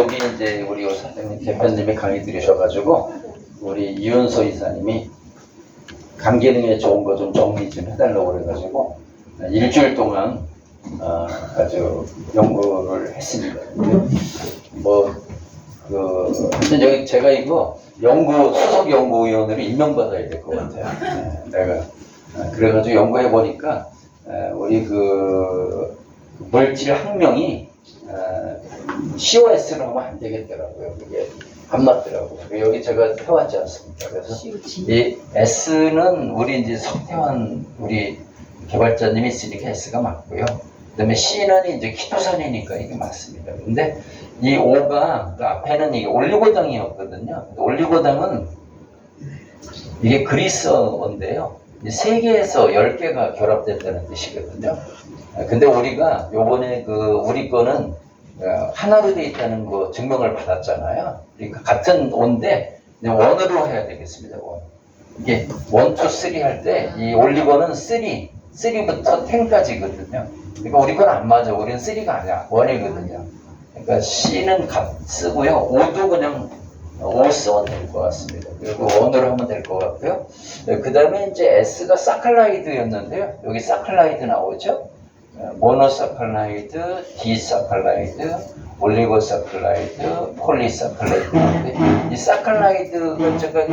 여기 이제 우리 선생님 대표님이 강의 들으셔가지고 우리 이윤서 이사님이 간 기능에 좋은 거 좀 정리 좀 해달라고 그래가지고 일주일 동안 아주 연구를 했습니다. 하여튼 여기 제가 이거 수석 연구위원으로 임명받아야 될 것 같아요. 내가 그래가지고 연구해 보니까 우리 그 물질 학명이 COS로 하면 안 되겠더라고요. 그게 안 맞더라고요. 여기 제가 해왔지 않습니까? 그래서 이 S는 우리 이제 석태환 우리 개발자님이 있으니까 S가 맞고요. 그 다음에 C는 이제 키토산이니까 이게 맞습니다. 근데 이 O가 그 앞에는 이게 올리고당이었거든요. 올리고당은 이게 그리스어인데요. 세개에서 10개가 결합됐다는 뜻이거든요. 근데 우리가 요번에 우리 거는 하나로 돼 있다는 거 증명을 받았잖아요. 그러니까 같은 O인데 원으로 해야 되겠습니다. 원. 이게 1, 2, 3 할 때 이 올리고는 3부터 10까지거든요. 그러니까 우리 건 안 맞아. 우리는 3가 아니야. 1이거든요. 그러니까 C는 쓰고요. O도 그냥 O 쓰면 될 것 같습니다. 그리고 원으로 하면 될 것 같고요. 그 다음에 이제 S가 사칼라이드였는데요. 여기 사칼라이드 나오죠? 모노사칼라이드, 디사칼라이드, 올리고사칼라이드, 폴리사칼라이드. 이 사칼라이드가 제가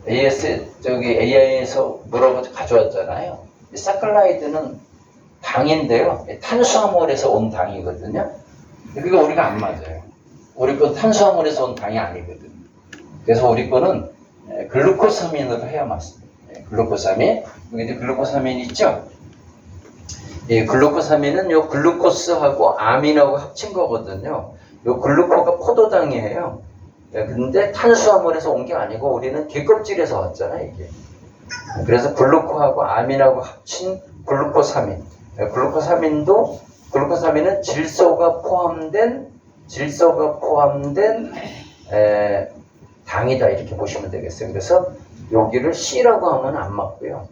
AI에서 물어보고 가져왔잖아요. 이 사칼라이드는 당인데요. 탄수화물에서 온 당이거든요. 그러니까 우리가 안 맞아요. 우리 건 탄수화물에서 온 당이 아니거든요. 그래서 우리 거는 글루코사민으로 해야 맞습니다. 글루코사민. 여기 이제 글루코사민 있죠? 이 글루코사민은 요 글루코스하고 아민하고 합친 거거든요. 요 글루코가 포도당이에요. 근데 탄수화물에서 온 게 아니고 우리는 개껍질에서 왔잖아요, 이게. 그래서 글루코하고 아민하고 합친 글루코사민. 글루코사민은 질소가 포함된 당이다 이렇게 보시면 되겠어요. 그래서 여기를 C라고 하면 안 맞고요.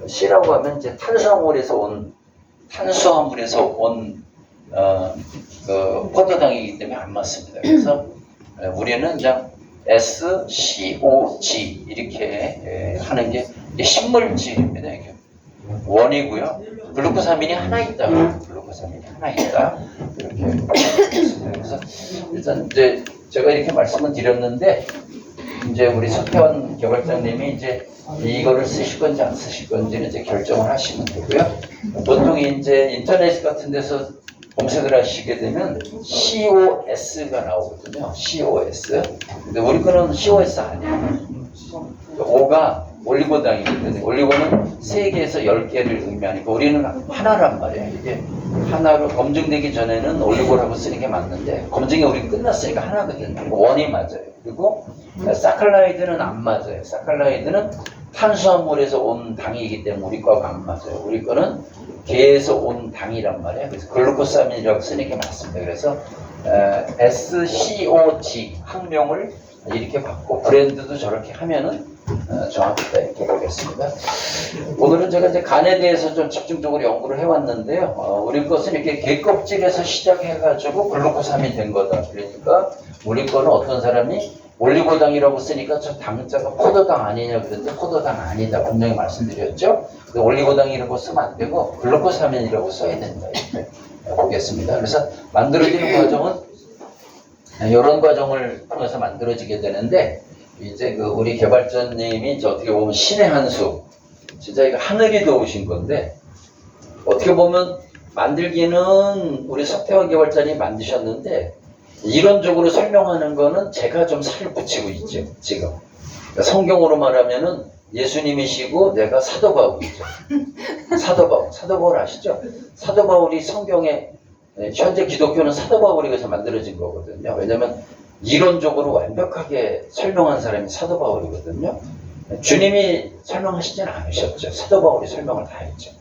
C라고 하면 이제 탄수화물에서 온 포도당이기 때문에 안 맞습니다. 그래서 우리는 그냥 SCOG 이렇게 하는 게 신물질입니다. 이게 원이고요. 글루코사민이 하나 있다. 이렇게 했습니다. 그래서 일단 이제 제가 이렇게 말씀을 드렸는데 이제 우리 석태환 개발자님이 이제 이거를 쓰실 건지 안 쓰실 건지는 이제 결정을 하시면 되고요. 보통 이제 인터넷 같은 데서 검색을 하시게 되면 COS가 나오거든요. COS. 근데 우리 거는 COS 아니에요. O가 올리고당이거든요. 올리고는 3개에서 10개를 의미하니까 우리는 하나란 말이에요. 이게 하나로 검증되기 전에는 올리고라고 쓰는 게 맞는데 검증이 우리 끝났으니까 하나거든요. 원이 맞아요. 그리고 사칼라이드는 안 맞아요. 사칼라이드는 탄수화물에서 온 당이기 때문에 우리 거하고 안 맞아요. 우리 거는 개에서 온 당이란 말이에요. 그래서 글루코사민이라고 쓰는 게 맞습니다. 그래서 SCOG 학명을 이렇게 받고 브랜드도 저렇게 하면은 정확하다 이렇게 보겠습니다. 오늘은 제가 이제 간에 대해서 좀 집중적으로 연구를 해왔는데요. 우리 것은 이렇게 개껍질에서 시작해가지고 글루코삼이 된 거다. 그러니까 우리 거는 어떤 사람이 올리고당이라고 쓰니까 저 당자가 포도당 아니냐 그랬는데 포도당 아니다. 분명히 말씀드렸죠. 올리고당이라고 쓰면 안 되고 글루코사민이라고 써야 된다. 이렇게 보겠습니다. 그래서 만들어지는 과정은 이런 과정을 통해서 만들어지게 되는데 이제 우리 개발자님이 이제 어떻게 보면 신의 한 수, 진짜 이거 하늘이 도우신 건데 어떻게 보면 만들기는 우리 석태환 개발자님이 만드셨는데 이론적으로 설명하는 거는 제가 좀 살을 붙이고 있죠 지금. 그러니까 성경으로 말하면은 예수님이시고 내가 사도 바울이죠. 사도 바울 아시죠? 사도 바울이 성경에 현재 기독교는 사도 바울에 의해서 만들어진 거거든요. 왜냐면 이론적으로 완벽하게 설명한 사람이 사도 바울이거든요. 주님이 설명하시진 않으셨죠. 사도 바울이 설명을 다 했죠.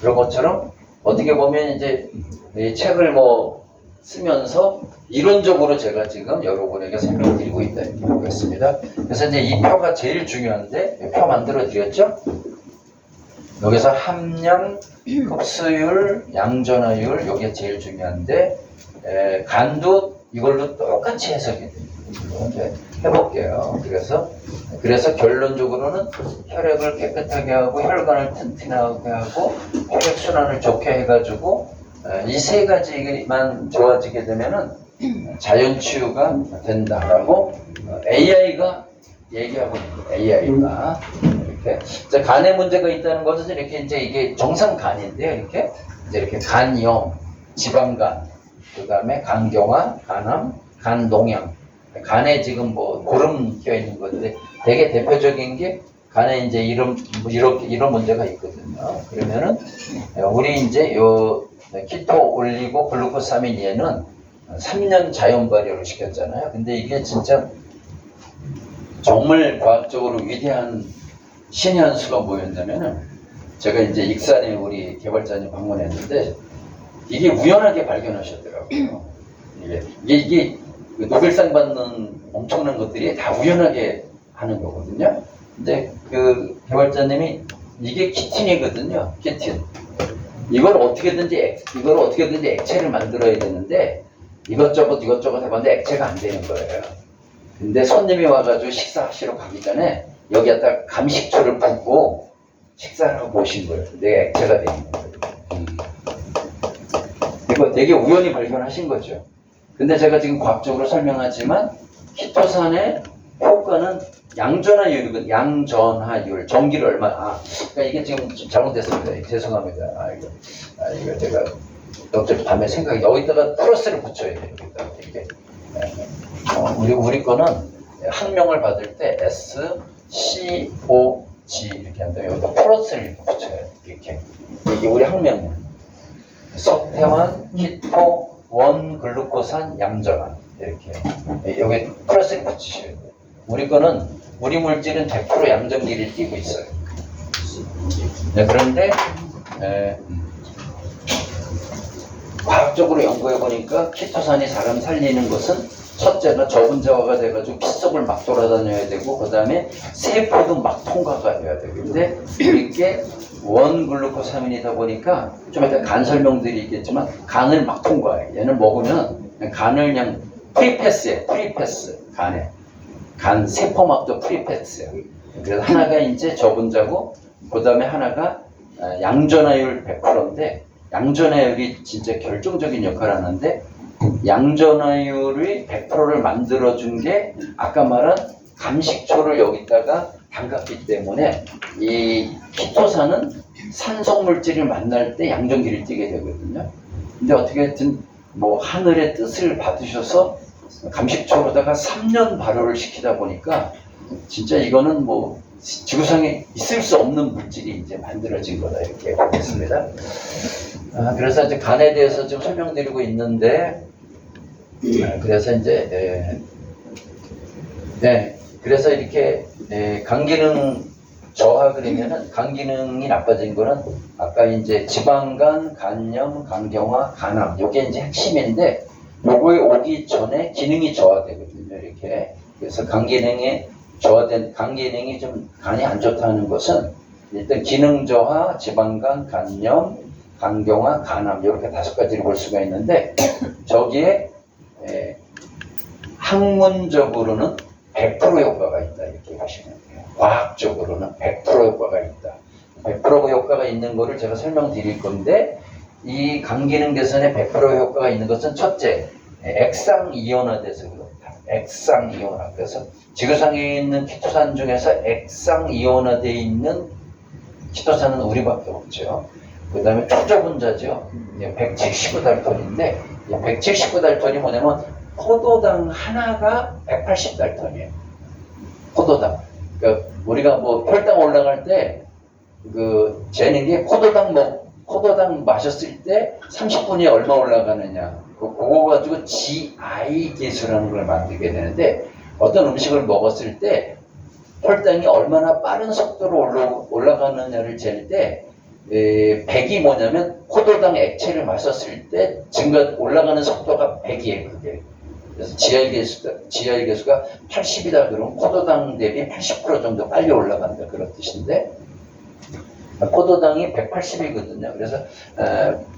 그런 것처럼 어떻게 보면 이제 이 책을 쓰면서 이론적으로 제가 지금 여러분에게 설명드리고 있다 이렇게 보겠습니다. 그래서 이제 이 표가 제일 중요한데 표 만들어 드렸죠? 여기서 함량, 흡수율, 양전화율 이게 제일 중요한데 간도 이걸로 똑같이 해석이 됩니다. 이제 해볼게요. 그래서 결론적으로는 혈액을 깨끗하게 하고 혈관을 튼튼하게 하고 혈액 순환을 좋게 해가지고 이 세 가지만 좋아지게 되면은 자연 치유가 된다라고 AI가 얘기하고 있는 거예요. AI가 이렇게 이제 간에 문제가 있다는 것은 이렇게 이제 이게 정상 간인데요. 이렇게 간염, 지방간, 그다음에 간경화, 간암, 간농양, 간에 지금 뭐 고름 껴 있는 건데 되게 대표적인 게 간에 이제 이런 문제가 있거든요. 그러면은 우리 이제 요 키토 올리고 글루코사민이에는 3년 자연 발효를 시켰잖아요. 근데 이게 진짜 정말 과학적으로 위대한 신의 한 수가 뭐였냐면은 제가 이제 익산에 우리 개발자님 방문했는데 이게 우연하게 발견하셨더라고요. 이게 노벨상 받는 엄청난 것들이 다 우연하게 하는 거거든요. 근데 그 개발자님이 이게 키틴이거든요. 키틴. 이걸 어떻게든지 액체를 만들어야 되는데 이것저것 해봤는데 액체가 안 되는 거예요. 근데 손님이 와가지고 식사하시러 가기 전에 여기에다 감식초를 붓고 식사를 하고 오신 거예요. 근데 액체가 되는 거예요. 이거 되게 우연히 발견하신 거죠. 근데 제가 지금 과학적으로 설명하지만 키토산의 효과는 양전하율이거든요. 양전하율. 전기를 그러니까 이게 지금 잘못됐습니다. 죄송합니다. 이거 제가 어차피 밤에 생각이 여기다가 플러스를 붙여야 돼요. 여기다가 이렇게. 우리 거는 학명을 받을 때 S, C, O, G 이렇게 한다면 여기다 플러스를 이렇게 붙여야 돼요. 이렇게. 이게 우리 학명이에요. 석태환, 키토, 원, 글루코산, 양전환 이렇게. 여기 플러스를 붙이셔야 돼요. 우리 물질은 100% 양전기를 띠고 있어요. 네, 그런데 과학적으로 연구해 보니까 키토산이 사람 살리는 것은 첫째가 저분자화가 돼가지고 피 속을 막 돌아다녀야 되고 그 다음에 세포도 막 통과가 돼야 되고 근데 이게 원글루코사민이다 보니까 좀 이따 간 설명들이 있겠지만 간을 막 통과해. 얘는 먹으면 간을 그냥 프리패스 간에 간 세포막도 프리패스야. 그래서 하나가 이제 저분자고 그 다음에 하나가 양전하율 100%인데 양전하율이 진짜 결정적인 역할을 하는데 양전하율이 100%를 만들어준 게 아까 말한 감식초를 여기다가 담갔기 때문에 이 키토산은 산성물질을 만날 때 양전기를 띠게 되거든요. 근데 어떻게든 뭐 하늘의 뜻을 받으셔서 감식초로다가 3년 발효를 시키다 보니까 진짜 이거는 뭐 지구상에 있을 수 없는 물질이 이제 만들어진 거다 이렇게 보겠습니다. 그래서 이제 간에 대해서 좀 설명드리고 있는데 그래서 이제 그래서 이렇게 간 기능 저하 그러면은 간 기능이 나빠진 거는 아까 이제 지방간, 간염, 간경화, 간암 이게 이제 핵심인데 요거에 오기 전에 기능이 저하되거든요. 이렇게 그래서 간 기능이 저하된 간 기능이 좀 간이 안 좋다는 것은 일단 기능 저하, 지방간, 간염, 간경화, 간암 이렇게 5가지를 볼 수가 있는데 저기에 학문적으로는 100% 효과가 있다 이렇게 보시면 돼요. 과학적으로는 100% 효과가 있다. 100% 효과가 있는 거를 제가 설명드릴 건데 이 간 기능 개선에 100% 효과가 있는 것은 첫째 액상 이온화돼서 그렇다. 액상 이온화. 그래서 지구상에 있는 키토산 중에서 액상 이온화되어 있는 키토산은 우리밖에 없죠. 그 다음에 초저분자죠. 179달톤인데 179달톤이 뭐냐면 포도당 하나가 180달톤이에요. 포도당. 그러니까 우리가 뭐 혈당 올라갈 때 그 재는 게 포도당 마셨을 때 30분이 얼마 올라가느냐. 그거 가지고 GI 기수라는 걸 만들게 되는데 어떤 음식을 먹었을 때 혈당이 얼마나 빠른 속도로 올라가느냐를 잴 때 100이 뭐냐면 포도당 액체를 마셨을 때 올라가는 속도가 100이에요. 그게. 그래서 GI 개수가 80이다 그러면 포도당 대비 80% 정도 빨리 올라간다 그런 뜻인데 포도당이 180이거든요. 그래서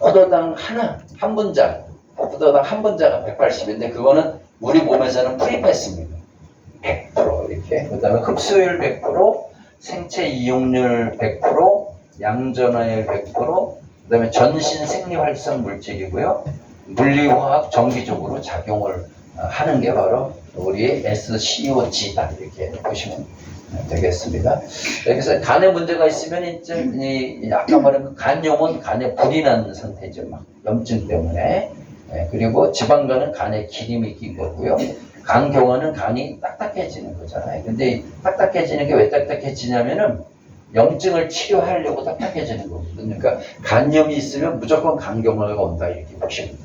포도당 한 분자 포도당 한 분자가 180인데 그거는 우리 몸에서는 프리패스입니다. 100% 이렇게. 그 다음에 흡수율 100%, 생체 이용률 100%, 양전화율 100%, 그 다음에 전신 생리활성 물질이고요. 물리화학 정기적으로 작용을 하는 게 바로 우리 SCOG다 이렇게 보시면 되겠습니다. 그래서 간에 문제가 있으면 이제 아까 말한 그 간염은 간에 불이 나는 상태죠. 막 염증 때문에. 그리고 지방간은 간에 기름이 낀 거고요. 간경화는 간이 딱딱해지는 거잖아요. 근데 딱딱해지는 게 왜 딱딱해지냐면은 염증을 치료하려고 딱딱해지는 거거든요. 그러니까 간염이 있으면 무조건 간경화가 온다 이렇게 보시면 돼요.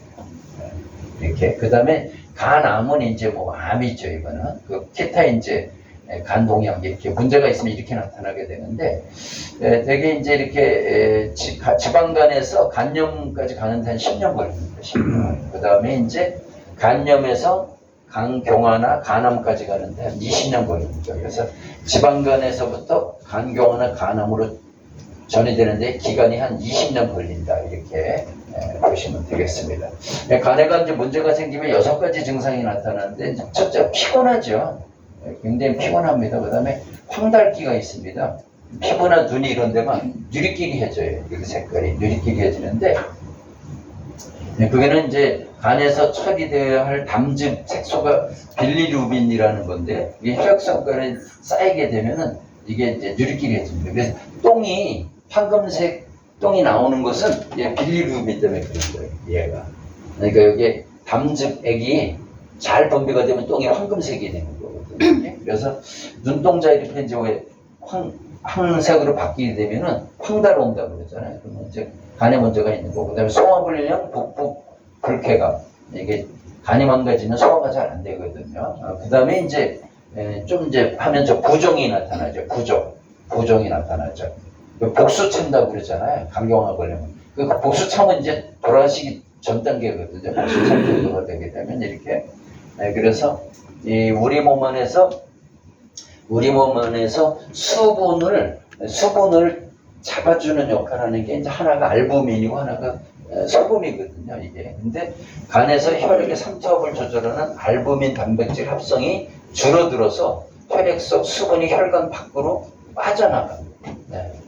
이렇게. 그 다음에 간암은 이제 뭐 암이죠, 이거는. 그 기타 이제 간동약 이렇게 문제가 있으면 이렇게 나타나게 되는데, 되게 이제 이렇게 지방간에서 간염까지 가는데 한 10년 걸립니다. 10년. 그 다음에 이제 간염에서 간경화나 간암까지 가는데 한 20년 걸립니다. 그래서 지방간에서부터 간경화나 간암으로 전이되는데 기간이 한 20년 걸린다 이렇게 보시면 되겠습니다. 간에가 이제 문제가 생기면 6가지 증상이 나타나는데 첫째 피곤하죠. 굉장히 피곤합니다. 그 다음에 황달기가 있습니다. 피부나 눈이 이런 데만 누리끼리해져요. 이렇게 색깔이 누리끼리해지는데 그게는 이제 간에서 처리되어야 할 담즙 색소가 빌리루빈이라는 건데 이게 혈액순환에 쌓이게 되면은 이게 이제 누리끼리해집니다. 그래서 똥이 황금색 똥이 나오는 것은 빌리루빈 때문에 그런 거예요. 얘가. 그러니까 여기 담즙액이 잘 분비가 되면 똥이 황금색이 되는 거거든요. 그래서 눈동자 이렇게 이제 왜 황색으로 바뀌게 되면은 황달온다고 그러잖아요. 그러면 이제 간에 문제가 있는 거고, 그다음에 소화불량, 복부 불쾌감, 이게 간이 망가지면 소화가 잘 안 되거든요. 그다음에 이제 좀 이제 하면 저 부종이 나타나죠. 부종이 나타나죠. 복수 찬다고 그러잖아요. 간경화 걸리면. 그 복수 참은 이제 돌아가시기 전 단계거든요. 복수 참 정도가 되게 되면 이렇게. 그래서 이 우리 몸 안에서 수분을 잡아주는 역할을 하는 게 이제 하나가 알부민이고 하나가 소금이거든요, 이게. 근데 간에서 혈액의 삼투압을 조절하는 알부민 단백질 합성이 줄어들어서 혈액 속 수분이 혈관 밖으로 빠져나갑니다.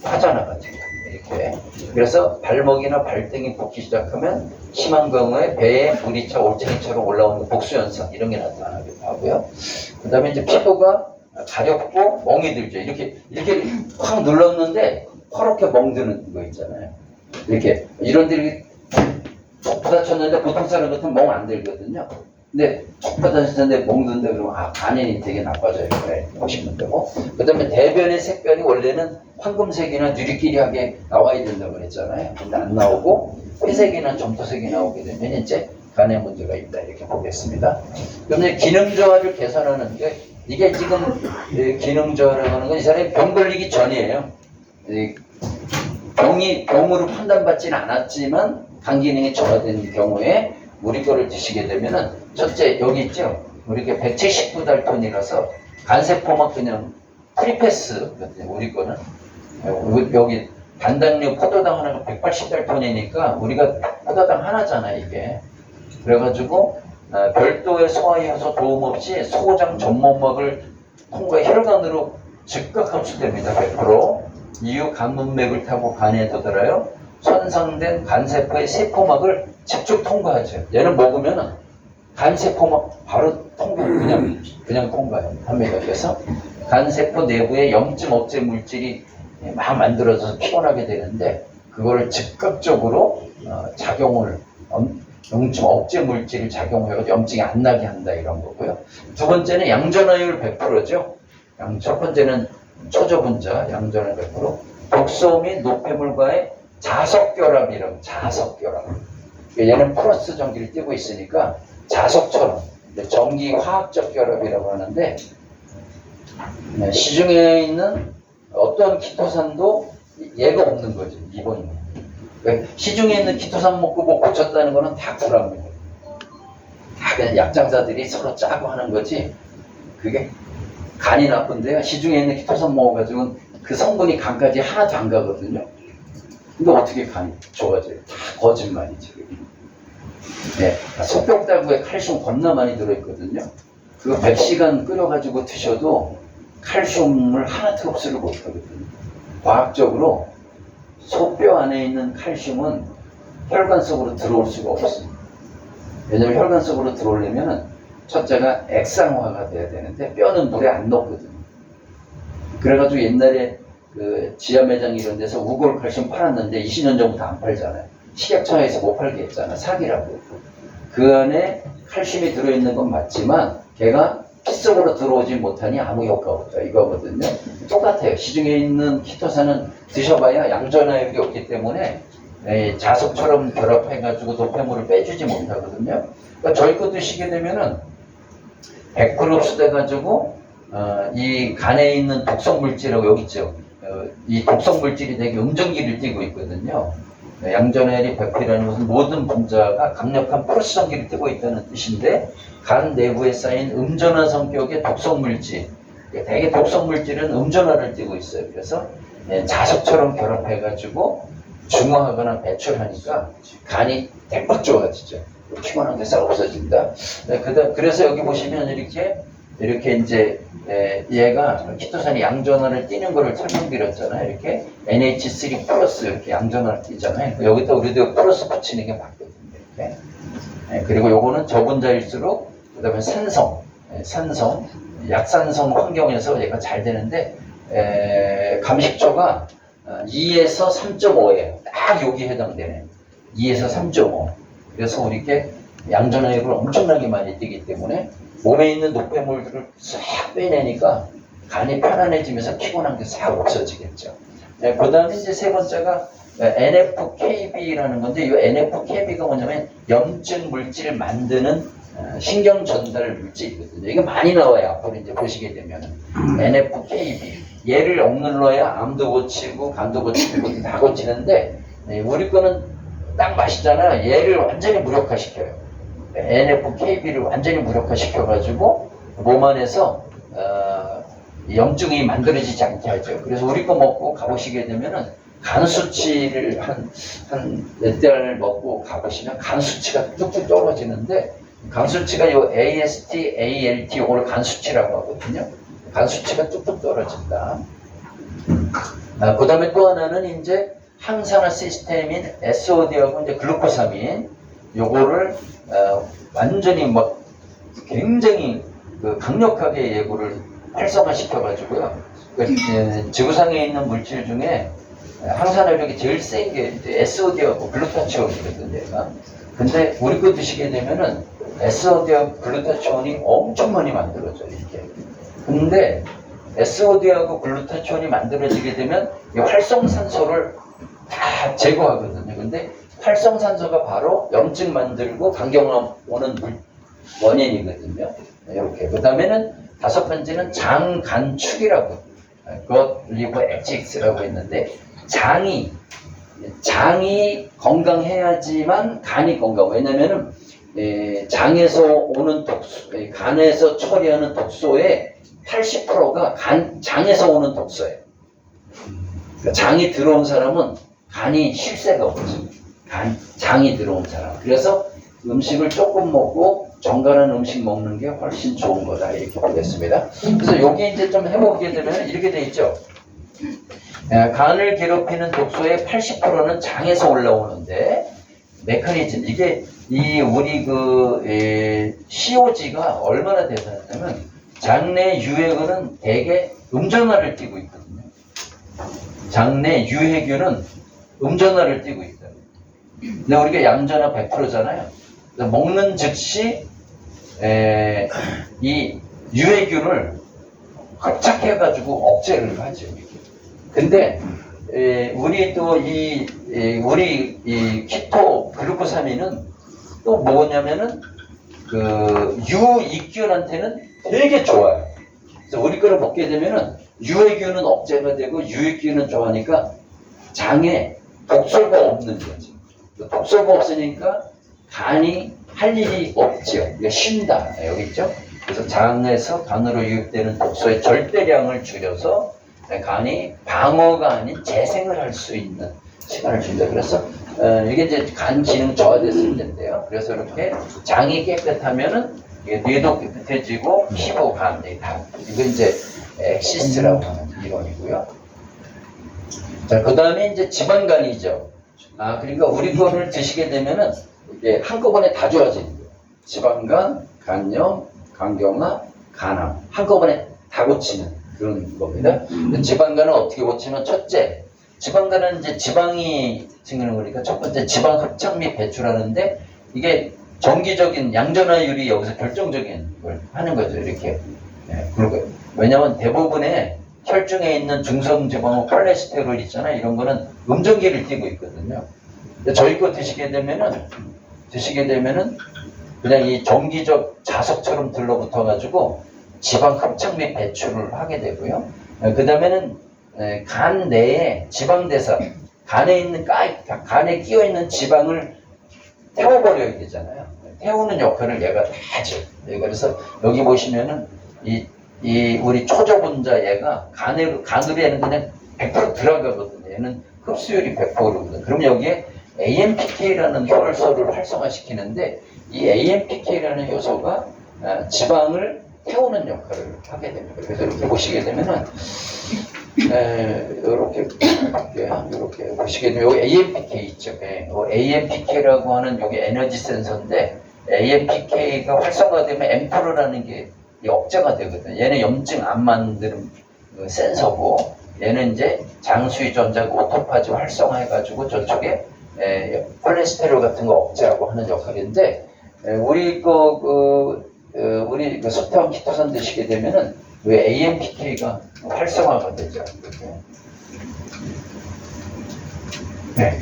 빠져나가죠. 이렇게. 그래서 발목이나 발등이 붓기 시작하면 심한 경우에 배에 물이 차 올챙이처럼 올라오는 복수 현상 이런 게 나타나기도 하고요. 그 다음에 이제 피부가 가렵고 멍이 들죠. 이렇게 확 눌렀는데 허렇게 멍드는 거 있잖아요. 이렇게 이런 데를 톡 부딪혔는데 보통 사람 같으면 멍 안 들거든요. 근데 톡 부딪혔는데 멍든다 그러면 간이 되게 나빠져요. 그래 보시면 되고. 그 다음에 대변의 색깔이 원래는 황금색이나 누리끼리하게 나와야 된다고 그랬잖아요. 근데 안 나오고 회색이나 점토색이 나오게 되면 이제 간에 문제가 있다 이렇게 보겠습니다. 그런데 기능저하를 개선하는 게 이게 지금 기능저하라고 하는 건 이 사람이 병 걸리기 전이에요. 병으로 판단받지는 않았지만 간 기능이 저하된 경우에 우리 거를 드시게 되면은 첫째 여기 있죠. 우리 게 179달톤이라서 간세포만 그냥 프리패스 우리 거는 여기 단당류 포도당 하나가 180달톤이니까 우리가 포도당 하나잖아요 이게. 그래가지고 별도의 소화효소 도움 없이 소장 전모막을 통과 혈관으로 즉각 흡수됩니다. 100%. 이후 간문맥을 타고 간에 도달하여 손상된 간세포의 세포막을 직접 통과하죠. 얘는 먹으면 간세포막 바로 그냥 통과합니다. 그래서 간세포 내부에 염증 억제 물질이 막 만들어져서 피곤하게 되는데 그거를 즉각적으로 작용을 염증 억제 물질을 작용해서 염증이 안 나게 한다 이런 거고요. 두 번째는 양전화율 100%죠. 첫 번째는 초저분자 양전화 100%. 독소 및 노폐물과의 자석결합이라고. 자석결합. 얘는 플러스 전기를 띄고 있으니까 자석처럼 전기 화학적 결합이라고 하는데 시중에 있는 어떤 키토산도 얘가 없는 거죠. 이번에. 시중에 있는 키토산 먹고 뭐 고쳤다는 거는 다 구라입니다. 다 그냥 약장사들이 서로 짜고 하는 거지. 그게 간이 나쁜데요. 시중에 있는 키토산 먹어가지고 그 성분이 간까지 하나도 안 가거든요. 근데 어떻게 간이 좋아져요? 다 거짓말이지. 네, 속벽다구에 칼슘 겁나 많이 들어있거든요. 그거 100시간 끓여가지고 드셔도 칼슘을 하나도 흡수를 못하거든요. 과학적으로 속뼈 안에 있는 칼슘은 혈관 속으로 들어올 수가 없어요. 왜냐면 혈관 속으로 들어오려면 첫째가 액상화가 돼야 되는데 뼈는 물에 안 녹거든요. 그래가지고 옛날에 그 지하 매장 이런 데서 우골 칼슘 팔았는데 20년 전부터 안 팔잖아요. 식약청에서 못 팔게 했잖아. 사기라고. 그 안에 칼슘이 들어있는 건 맞지만 걔가 피 속으로 들어오지 못하니 아무 효과가 없다 이거거든요. 똑같아요. 시중에 있는 키토산은 드셔봐야 양전화율이 없기 때문에 자석처럼 결합해가지고 노폐물을 빼주지 못하거든요. 그러니까 저희 거 드시게 되면은 100% 흡수돼가지고 이 간에 있는 독성 물질하고 여기 있죠. 이 독성 물질이 되게 음전기를 띠고 있거든요. 양전화율이 100%라는 것은 모든 분자가 강력한 플러스 전기를 띠고 있다는 뜻인데 간 내부에 쌓인 음전화 성격의 독성 물질, 되게 독성 물질은 음전화를 띠고 있어요. 그래서 자석처럼 결합해가지고 중화하거나 배출하니까 간이 대박 좋아지죠. 피곤한 게 싹 없어진다. 그래서 여기 보시면 이렇게 이제 얘가 키토산이 양전화를 띠는 거를 설명드렸잖아요. 이렇게 NH3 플러스 이렇게 양전화를 띠잖아요. 여기다 우리도 플러스 붙이는 게 맞거든요. 이렇게. 그리고 요거는 저분자일수록 그다음에 산성, 약산성 환경에서 얘가 잘 되는데 감식초가 2에서 3.5예요. 딱 여기 해당되네. 2에서 3.5. 그래서 우리께 양전화율을 엄청나게 많이 띄기 때문에 몸에 있는 노폐물들을 싹 빼내니까 간이 편안해지면서 피곤한 게 싹 없어지겠죠. 그 다음에 이제 세 번째가 NFKB라는 건데 이 NFKB가 뭐냐면 염증 물질을 만드는 신경 전달 물질이거든요. 이게 많이 나와요. 앞으로 이제 보시게 되면은 NFKB. 얘를 억눌러야 암도 고치고 간도 고치고 다 고치는데 우리 거는 딱 맛있잖아. 얘를 완전히 무력화시켜요. NFKB를 완전히 무력화시켜가지고 몸 안에서 염증이 만들어지지 않게 하죠. 그래서 우리 거 먹고 가보시게 되면은 간 수치를 한 몇 달 먹고 가보시면 간 수치가 뚝뚝 떨어지는데 간 수치가 요 AST, ALT 요거를 간 수치라고 하거든요. 간 수치가 뚝뚝 떨어진다. 그 다음에 또 하나는 이제 항산화 시스템인 SOD하고 이제 글루코사민 요거를 완전히 막 굉장히 강력하게 예고를 활성화시켜가지고요. 지구상에 있는 물질 중에 항산화력이 제일 센 게 SOD하고 글루타치온이거든요. 근데 우리 거 드시게 되면은 SOD하고 글루타치온이 엄청 많이 만들어져요. 이렇게. 근데 SOD하고 글루타치온이 만들어지게 되면 이 활성산소를 다 제거하거든요. 근데 활성산소가 바로 염증 만들고 간경화 오는 원인이거든요. 이렇게. 그 다음에는 다섯 번째는 장간축이라고, 리버 엑직스라고 했는데, 장이 건강해야지만 간이 건강. 왜냐면은, 장에서 오는 독소, 간에서 처리하는 독소의 80%가 장에서 오는 독소예요. 그러니까 장이 들어온 사람은 간이 쉴 새가 없죠. 장이 들어온 사람. 그래서 음식을 조금 먹고 정갈한 음식 먹는 게 훨씬 좋은 거다. 이렇게 보겠습니다. 그래서 여기 이제 좀 해보게 되면 이렇게 돼 있죠. 간을 괴롭히는 독소의 80%는 장에서 올라오는데, 메커니즘, 이게 우리 COG가 얼마나 대단하냐면, 장내 유해균은 대개 음전화를 띠고 있거든요. 장내 유해균은 음전화를 띠고 있다. 근데 우리가 양전화 100%잖아요. 먹는 즉시 이 유해균을 흡착해가지고 억제를 하죠. 근데 우리 또 우리 키토 글루코사민은 또 뭐냐면은 유익균한테는 되게 좋아요. 그래서 우리 거를 먹게 되면은 유해균은 억제가 되고 유익균은 좋아하니까 장에 독소가 없는 거지. 독소가 없으니까 간이 할 일이 없죠. 이게 쉰다. 여기 있죠. 그래서 장에서 간으로 유입되는 독소의 절대량을 줄여서 간이 방어가 아닌 재생을 할 수 있는 시간을 준다. 그래서 이게 이제 간 기능 저하됐을 텐데요. 그래서 이렇게 장이 깨끗하면은 이게 뇌도 깨끗해지고 피부, 간, 이거 이제 엑시스트라고 하는 이론이고요. 자, 그 다음에 이제 지방간이죠. 그러니까 우리 거를 드시게 되면은 이게 한꺼번에 다 좋아지는 거예요. 지방간, 간염, 간경화, 간암 한꺼번에 다 고치는 그런 겁니다. 지방간은 어떻게 고치면 첫째, 지방간은 이제 지방이 생기는 거니까 첫 번째 지방 합착 및 배출하는데 이게 정기적인 양전화율이 여기서 결정적인 걸 하는 거죠. 이렇게. 그리고 왜냐하면 대부분의 혈중에 있는 중성지방하고 콜레스테롤 있잖아요. 이런 거는 음정기를 띠고 있거든요. 근데 저희 거 드시게 되면은 그냥 이 정기적 자석처럼 들러붙어가지고 지방 합착 및 배출을 하게 되고요. 그 다음에는 간 내에 지방대사, 간에 끼어 있는 지방을 태워버려야 되잖아요. 태우는 역할을 얘가 다 하죠. 그래서 여기 보시면은 이 우리 초저분자 얘가 간으로 얘는 그냥 100% 들어가거든요. 얘는 흡수율이 100%거든요. 그럼 여기에 AMPK라는 효소를 활성화시키는데 이 AMPK라는 효소가 지방을 태우는 역할을 하게 됩니다. 그래서 이렇게 보시게 되면은 이렇게 보시게 되면 여기 AMPK 있죠. AMPK라고 하는 여기 에너지 센서인데 AMPK가 활성화되면 앰플이라는 게 억제가 되거든요. 얘는 염증 안 만드는 센서고 얘는 이제 장수위 전자가 오토파지 활성화해가지고 저쪽에 콜레스테롤 같은 거 억제하고 하는 역할인데 우리 소태환 키토산 드시게 되면은 왜 AMPK가 활성화가 되죠?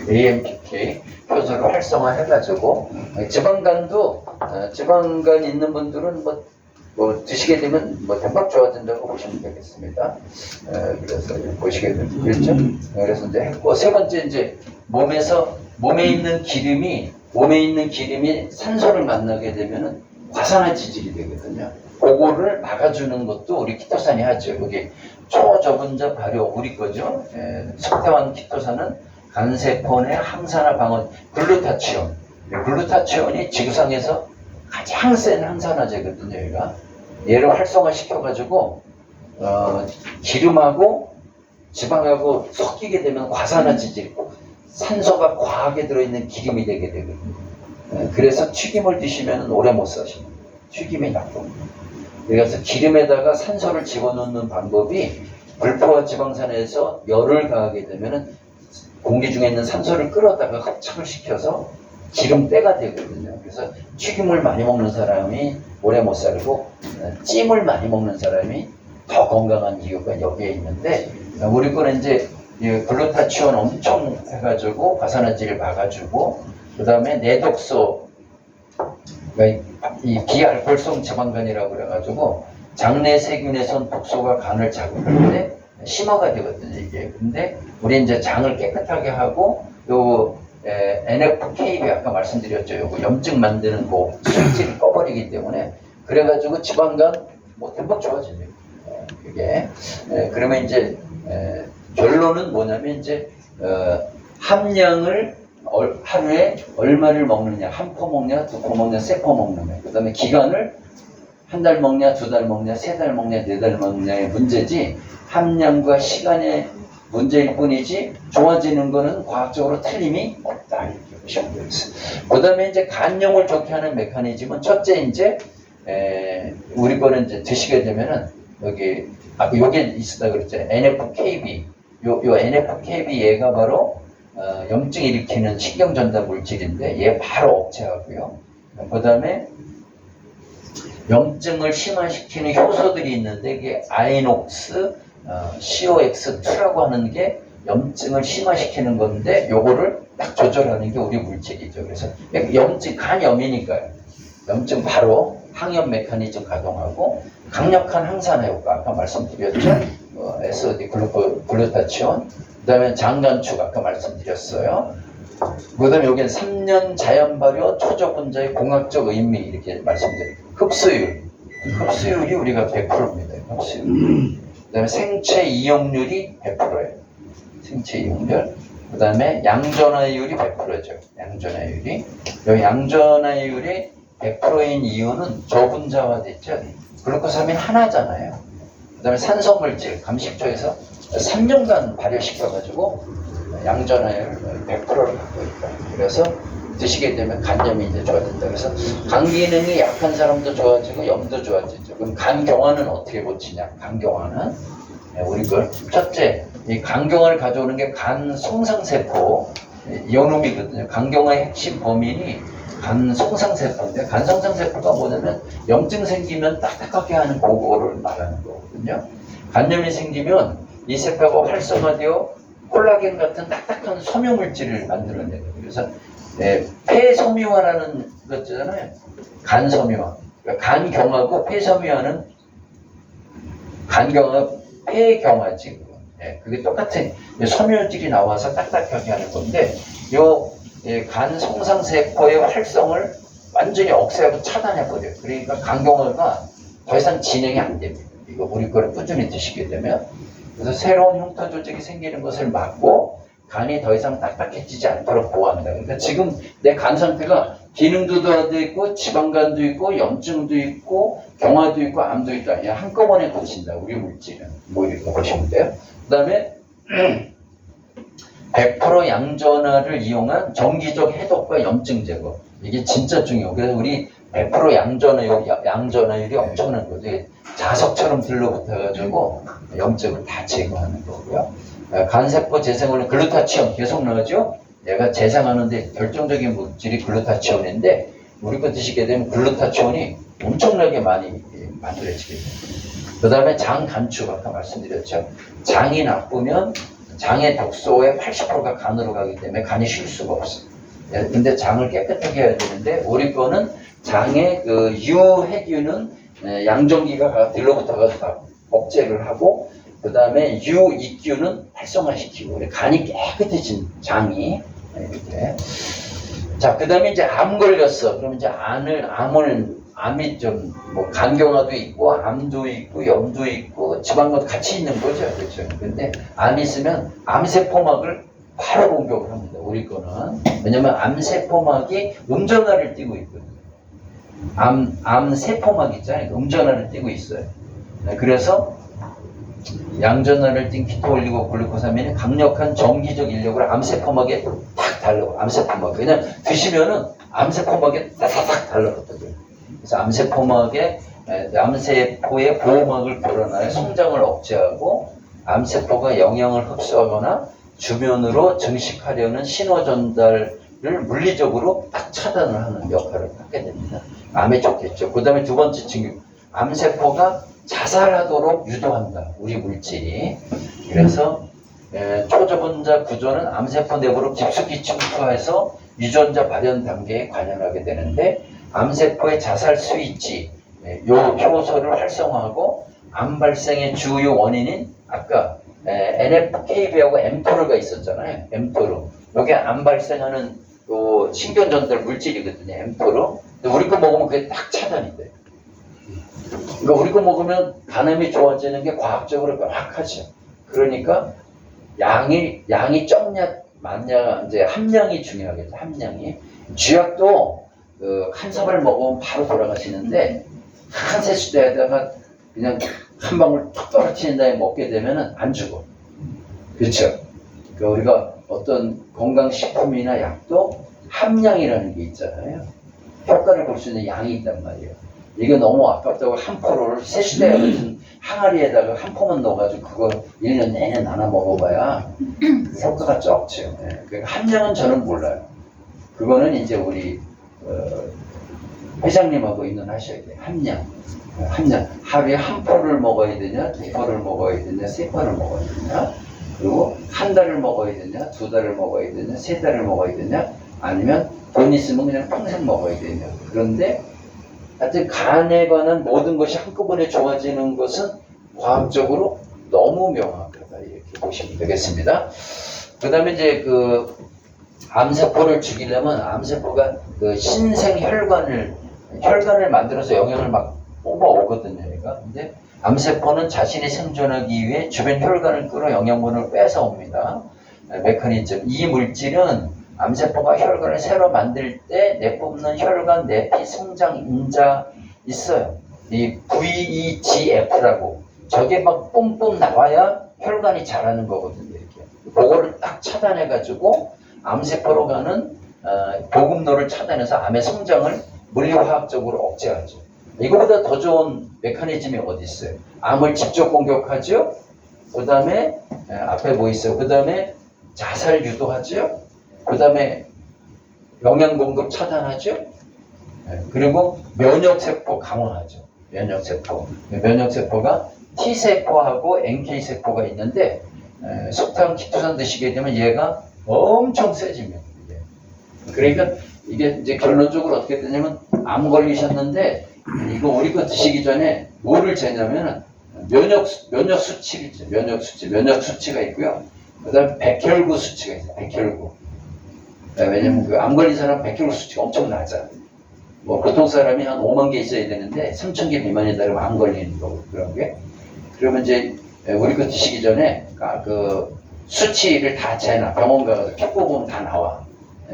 AMPK 효소를 활성화해가지고 지방간 있는 분들은 뭐 드시게 되면 대박 좋아진다고 보시면 되겠습니다. 그래서 보시게 되겠죠. 그래서 이제 했고 세 번째 이제 몸에 있는 기름이 산소를 만나게 되면은 과산화 지질이 되거든요. 그거를 막아주는 것도 우리 키토산이 하죠. 여기 초저분자 발효 우리 거죠. 석태환 키토산은 간세포 내 항산화 방어 글루타치온이 지구상에서 가장 센 항산화제거든요. 얘를 활성화시켜가지고 기름하고 지방하고 섞이게 되면 과산화 지질, 산소가 과하게 들어있는 기름이 되게 되거든요. 그래서 튀김을 드시면 오래 못 사십니다. 튀김이 나쁩니다. 그래서 기름에다가 산소를 집어넣는 방법이 불포화 지방산에서 열을 가하게 되면은 공기 중에 있는 산소를 끌어다가 합착을 시켜서 기름때가 되거든요. 그래서 튀김을 많이 먹는 사람이 오래 못 살고 찜을 많이 먹는 사람이 더 건강한 이유가 여기에 있는데 우리 거는 이제 글루타치온 엄청 해가지고 과산화질을 막아주고 그 다음에 내독소 이 비알코올성 지방간이라고 그래가지고 장내 세균에선 독소가 간을 자극할 때 심화가 되거든요. 이게 근데 우리 이제 장을 깨끗하게 하고 요 NFKB 아까 말씀드렸죠. 요거 염증 만드는 수질을 꺼버리기 때문에 그래가지고 지방간 대박 좋아집니다. 그게 그러면 이제 결론은 뭐냐면 이제 함량을 하루에 얼마를 먹느냐, 한 포 먹냐, 두 포 먹냐, 세 포 먹느냐. 그 다음에 기간을 한 달 먹냐, 두 달 먹냐, 세 달 먹냐, 네 달 먹냐의 문제지 함량과 시간의 문제일 뿐이지 좋아지는 거는 과학적으로 틀림이 없다. 이렇게 보시면 되겠어요. 그 다음에 이제 간염을 좋게 하는 메커니즘은 첫째 이제 우리 거는 이제 드시게 되면은 여기 요게 있었다 그랬죠. NFKB. 요 NFKB 얘가 바로 염증 일으키는 신경전달 물질인데 얘 바로 억제하고요. 그 다음에 염증을 심화시키는 효소들이 있는데 이게 아이녹스, COX2라고 하는 게 염증을 심화시키는 건데 요거를 딱 조절하는 게 우리 물질이죠. 그래서 간염이니까요. 염증 바로 항염 메커니즘 가동하고 강력한 항산화 효과 아까 말씀드렸죠. SOD 글루타치온 그 다음에 장간축 아까 말씀드렸어요. 그 다음에 여기는 3년 자연 발효 초저분자의 공학적 의미 이렇게 말씀드려요. 흡수율이 우리가 100%입니다. 흡수율. 그 다음에 생체 이용률이 100%예요. 생체 이용률. 그 다음에 양전화율이 100%죠. 양전화율이. 이 양전화율이 100%인 이유는 저분자화됐죠. 글루코사민 하나잖아요. 그 다음에 산소물질, 감식초에서 3년간 발효시켜가지고 양전화율 100%를 갖고 있다. 그래서 드시게 되면 간염이 이제 좋아진다. 그래서 간 기능이 약한 사람도 좋아지고 염도 좋아지죠. 그럼 간경화는 어떻게 고치냐? 간경화는 우리 그 첫째, 이 간경화를 가져오는 게 간 송상세포 요놈이거든요. 간경화의 핵심 범인이 간 송상세포인데, 간 송상세포가 뭐냐면 염증 생기면 딱딱하게 하는 그거를 말하는 거거든요. 간염이 생기면 이 세포가 활성화되어 콜라겐 같은 딱딱한 섬유물질을 만들어내요. 그래서 폐섬유화라는 것 있잖아요. 간섬유화. 그러니까 간경화고 폐섬유화는 간경화, 폐경화지. 그게 똑같은 섬유질이 나와서 딱딱하게 하는 건데, 간 송상세포의 활성을 완전히 억제하고 차단해버려요. 그러니까 간경화가 더 이상 진행이 안 됩니다. 이거 우리 거를 꾸준히 드시게 되면. 그래서 새로운 흉터 조직이 생기는 것을 막고 간이 더 이상 딱딱해지지 않도록 보호한다. 그러니까 지금 내 간 상태가 기능도 돼 있고 지방간도 있고 염증도 있고 경화도 있고 암도 있다. 그냥 한꺼번에 고친다. 우리 물질은. 뭐 이렇게 보시면 돼요. 그 다음에 100% 양전화를 이용한 정기적 해독과 염증 제거. 이게 진짜 중요해요. 그래서 우리 100% 양전화율이 엄청난 거죠. 자석처럼 들러붙어가지고 염증을 다 제거하는 거고요. 간세포 재생원은 글루타치온 계속 나오죠. 얘가 재생하는데 결정적인 물질이 글루타치온인데, 우리 거 드시게 되면 글루타치온이 엄청나게 많이 만들어지게 됩니다. 그 다음에 장 간축, 아까 말씀드렸죠. 장이 나쁘면 장의 독소의 80%가 간으로 가기 때문에 간이 쉴 수가 없어요. 근데 장을 깨끗하게 해야 되는데, 우리 거는 장의 그 유해균은 양정기가 들러붙어가지고 다 억제를 하고, 그 다음에 유익균은 활성화시키고, 간이 깨끗해진 장이 이렇게. 자, 그 다음에 이제 암 걸렸어. 그럼 이제 암이 좀 뭐 간경화도 있고 암도 있고 염도 있고 지방과도 같이 있는 거죠. 그렇죠. 근데 암이 있으면 암세포막을 바로 공격을 합니다. 우리 거는. 왜냐면 암세포막이 음전화를 띠고 있거든요. 암세포막 있잖아요. 음전화를 띠고 있어요. 그래서 양전화를 띈 키토올리고 글루코사민이 강력한 정기적 인력을 암세포막에 탁 달라고. 암세포막. 왜냐면 드시면은 암세포막에 탁 달라붙어요. 그래서 암세포의 보호막을 걸어놔야 성장을 억제하고, 암세포가 영양을 흡수하거나 주변으로 증식하려는 신호 전달을 물리적으로 딱 차단을 하는 역할을 하게 됩니다. 암에 좋겠죠. 그 다음에 두 번째 증유. 암세포가 자살하도록 유도한다. 우리 물질이. 그래서 초저분자 구조는 암세포 내부로 깊숙이 침투해서 유전자 발현 단계에 관여하게 되는데, 암세포의 자살 스위치, 요 효소를 활성화하고 암 발생의 주요 원인인 아까 NFKB하고 mTOR가 있었잖아요. mTOR. 여기 암 발생하는 요 신경 전달 물질이거든요. mTOR. 근데 우리 거 먹으면 그게 딱 차단이 돼요. 그러니까 우리 거 먹으면 간염이 좋아지는 게 과학적으로 명확하죠. 그러니까 양이 적냐 많냐, 이제 함량이 중요하겠죠. 함량이. 쥐약도 한 사발 먹으면 바로 돌아가시는데, 한 세수대에다가 그냥 한 방울 툭 떨어뜨린 다음에 먹게 되면은 안 죽어. 그렇죠? 그러니까 우리가 어떤 건강식품이나 약도 함량이라는 게 있잖아요. 효과를 볼 수 있는 양이 있단 말이에요. 이게 너무 아깝다고 한 포를 세수대 같은 항아리에다가 한 포만 넣어가지고 그거 1년 내내 나눠 먹어봐야 효과가 적죠. 그러니까 함량은 저는 몰라요. 그거는 이제 우리 회장님하고 의논하셔야 돼요. 함량. 하루에 한 포를 먹어야 되냐, 두 포를 먹어야 되냐, 세 포를 먹어야 되냐, 그리고 한 달을 먹어야 되냐, 두 달을 먹어야 되냐, 세 달을 먹어야 되냐, 아니면 돈 있으면 그냥 평생 먹어야 되냐. 그런데 하여튼 간에 관한 모든 것이 한꺼번에 좋아지는 것은 과학적으로 너무 명확하다. 이렇게 보시면 되겠습니다. 그 다음에 이제 암세포를 죽이려면 암세포가 신생 혈관을 만들어서 영양을 막 뽑아오거든요. 얘가. 근데 암세포는 자신이 생존하기 위해 주변 혈관을 끌어 영양분을 뺏어옵니다. 메커니즘. 이 물질은 암세포가 혈관을 새로 만들 때 내뿜는 혈관 내피 성장 인자 있어요. 이 VEGF라고 저게 막 뿜뿜 나와야 혈관이 자라는 거거든요. 이렇게 그거를 딱 차단해가지고 암세포로 가는 보급로를 차단해서 암의 성장을 물리화학적으로 억제하죠. 이거보다 더 좋은 메커니즘이 어디 있어요? 암을 직접 공격하죠. 그 다음에 앞에 뭐 있어요? 그 다음에 자살 유도하죠. 그 다음에 영양 공급 차단하죠. 그리고 면역세포 강화하죠. 면역세포가 T세포하고 NK세포가 있는데 석탄 키토산 드시게 되면 얘가 엄청 세집니다. 그러니까 이게 이제 결론적으로 어떻게 되냐면 암 걸리셨는데 이거 우리 거 드시기 전에 뭐를 재냐면 면역 수치가 있죠. 면역 수치가 있고요. 그다음에 백혈구 수치가 있어요. 백혈구. 왜냐면 그 암 걸린 사람 백혈구 수치가 엄청 낮아. 뭐 보통 사람이 한 5만 개 있어야 되는데 3천 개 미만이다 그러면 안 걸리는 거고 그런 게. 그러면 이제 우리 거 드시기 전에 그 수치를 다 재나 병원 가서 피 뽑으면 다 나와.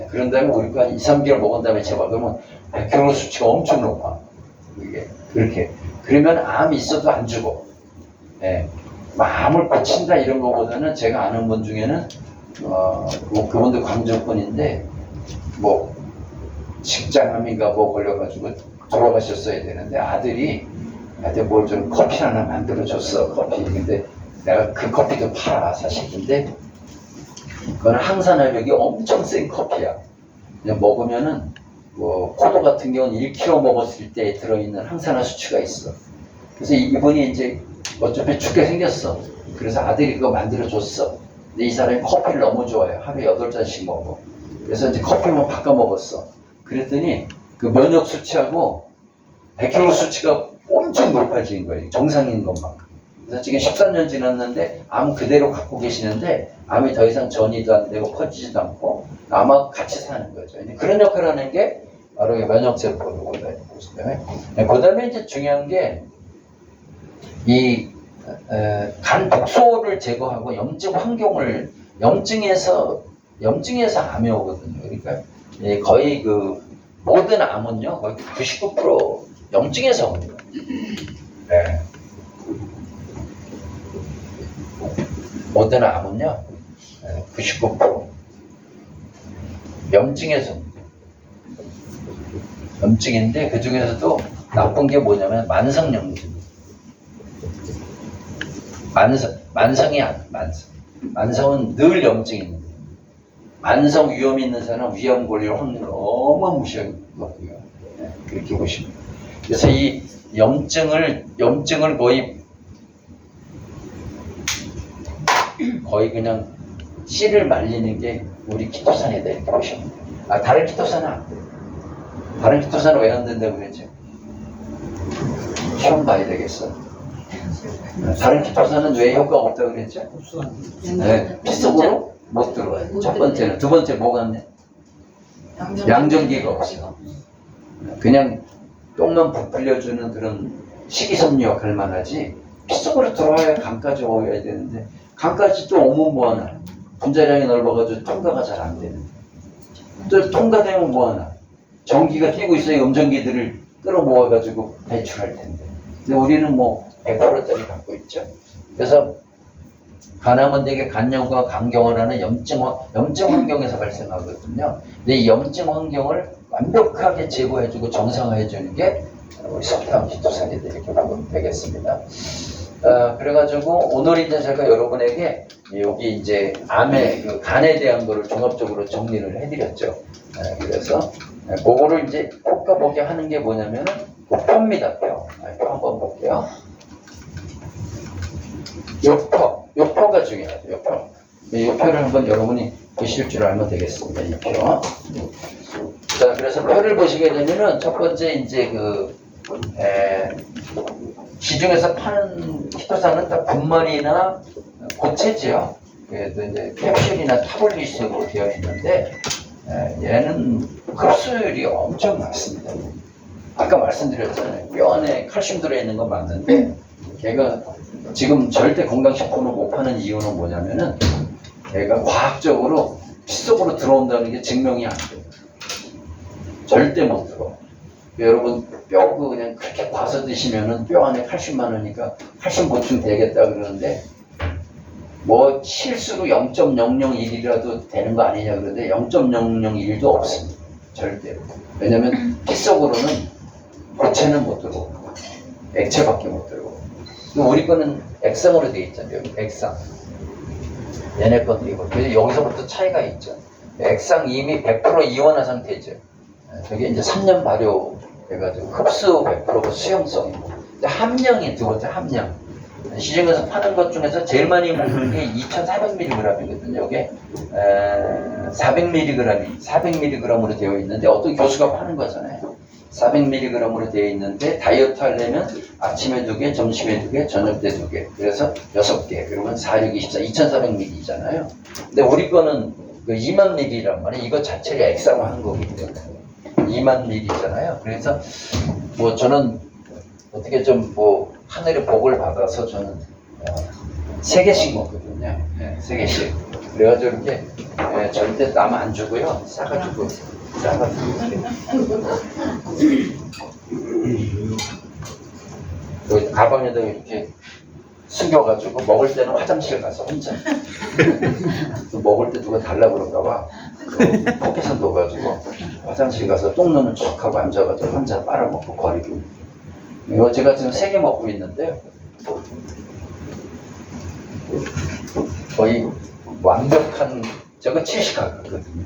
그런 다음에 우리 거 한 2, 3개월 먹은 다음에 재봐. 그러면 백혈구 수치가 엄청 높아. 이게 그렇게. 그러면 암이 있어도 안 죽어. 암을 고친다 이런 거보다는 제가 아는 분 중에는 그분도 광주분인데 뭐 직장암인가 뭐 걸려가지고 돌아가셨어야 되는데 아들이 나한테 뭘 좀 커피 하나 만들어줬어. 커피. 근데 내가 그 커피도 팔아 사실. 근데 그거는 항산화력이 엄청 센 커피야. 그냥 먹으면은 뭐 포도 같은 경우는 1kg 먹었을 때 들어있는 항산화 수치가 있어. 그래서 이분이 이제 어차피 죽게 생겼어. 그래서 아들이 그거 만들어줬어. 근데 이 사람이 커피를 너무 좋아해요. 하루에 8잔씩 먹어. 그래서 이제 커피만 바꿔 먹었어. 그랬더니 그 면역 수치하고 백혈구 수치가 엄청 높아진 거예요. 정상인 것만큼. 그래서 지금 13년 지났는데 암 그대로 갖고 계시는데 암이 더 이상 전이도 안 되고 퍼지지도 않고 암하고 같이 사는 거죠. 그런 역할을 하는 게 바로 면역세포라고 보시면. 그 다음에 이제 중요한 게 이 간 독소를 제거하고 염증 환경을 염증에서 암이 오거든요. 그러니까 거의 그 모든 암은요 거의 99% 염증에서 옵니다. 네. 모든 암은요 99% 염증에서 옵니다. 염증인데 그 중에서도 나쁜 게 뭐냐면 만성 염증. 만성이 아니야. 만성은 늘 염증이 있는 거예요. 만성 위염이 있는 사람은 위암 걸릴 확률을 어마무시하게 높고요. 그렇게 보시면. 그래서 이 염증을 거의 그냥 씨를 말리는 게 우리 키토산이다 이렇게 보시면 돼요. 다른 키토산은 안 돼요. 다른 키토산은 왜 안 된다고 그랬죠? 시험 봐야 되겠어. 다른 키토산은 왜 효과가 없다고 그랬죠? 피 속으로 못 들어와요. 첫 번째는. 두 번째 뭐가 없네? 양전기가 없어. 그냥 똥만 부풀려주는 그런 식이섬유 역할만 하지 피 속으로 들어와야 간까지 오야 되는데 간까지 또 오면 뭐하나? 분자량이 넓어가지고 통과가 잘 안 되는데 또 통과되면 뭐하나? 전기가 뛰고 있어야 음전기들을 끌어모아가지고 배출할 텐데 근데 우리는 뭐 100%짜리 갖고 있죠. 그래서 간암은 되게 간염과 간경을 하는 염증 환경에서 발생하거든요. 근데 이 염증 환경을 완벽하게 제거해주고 정상화해주는 게 우리 석탄 키토산이다 이렇게 보면 되겠습니다. 그래가지고 오늘 이제 제가 여러분에게 여기 이제 암의 그 간에 대한 거를 종합적으로 정리를 해드렸죠. 그래서 그거를 이제 꼽아보게 하는 게 뭐냐면은 표입니다. 표 한번 볼게요. 요표가 중요하죠. 요표. 이 요표를 한번 여러분이 보실 줄 알면 되겠습니다. 이 표. 자, 그래서 표를 보시게 되면은 첫 번째 이제 시중에서 파는 키토산은 다 분말이나 고체지요. 그래도 이제 캡슐이나 타블릿으로 되어 있는데 얘는 흡수율이 엄청 낮습니다. 아까 말씀드렸잖아요. 뼈 안에 칼슘 들어있는 건 맞는데 걔가 지금 절대 건강식품을 못 파는 이유는 뭐냐면은 얘가 과학적으로 피 속으로 들어온다는 게 증명이 안 돼요. 절대 못 들어. 여러분 뼈 그냥 그렇게 봐서 드시면은 뼈 안에 칼슘 많으니까 칼슘 보충 되겠다 그러는데 뭐 실수로 0.001이라도 되는 거 아니냐 그러는데 0.001도 없습니다. 절대로. 왜냐면 피 속으로는 고체는 못 들어오고 액체밖에 못 들어오고 우리 거는 액상으로 되어 있잖아요. 액상. 얘네 것도 이거. 그래서 여기서부터 차이가 있죠. 액상 이미 100% 이원화 상태죠. 저게 이제 3년 발효 해가지고 흡수 100%고 수용성이고 함량이 두 번째 함량. 시중에서 파는 것 중에서 제일 많이 먹는 게 2,400mg이거든요. 이게 400mg으로 되어 있는데 어떤 교수가 파는 거잖아요. 400mg으로 되어 있는데 다이어트 하려면 아침에 2개, 점심에 2개, 저녁 때 2개. 그래서 6개. 그러면 4, 6, 24, 2,400mg잖아요. 근데 우리 거는 그 2만 mg란 말이에요. 이거 자체를 액상화한 거기 때문에 2만 mg잖아요. 그래서 뭐 저는 어떻게 좀 뭐 하늘의 복을 받아서 저는 3개씩 먹거든요. 3개씩. 그래가지고 이렇게 절대 남 안 주고요. 싸가지고 여기 가방에다 이렇게 숨겨가지고 먹을 때는 화장실 가서 혼자 먹을 때 누가 달라고 그럴까봐 포켓에 넣어가지고 화장실 가서 똥 누는 척하고 앉아가지고 혼자 빨아먹고 거리고. 이거 제가 지금 3개 먹고 있는데요. 거의 완벽한, 저거 70 가거든요.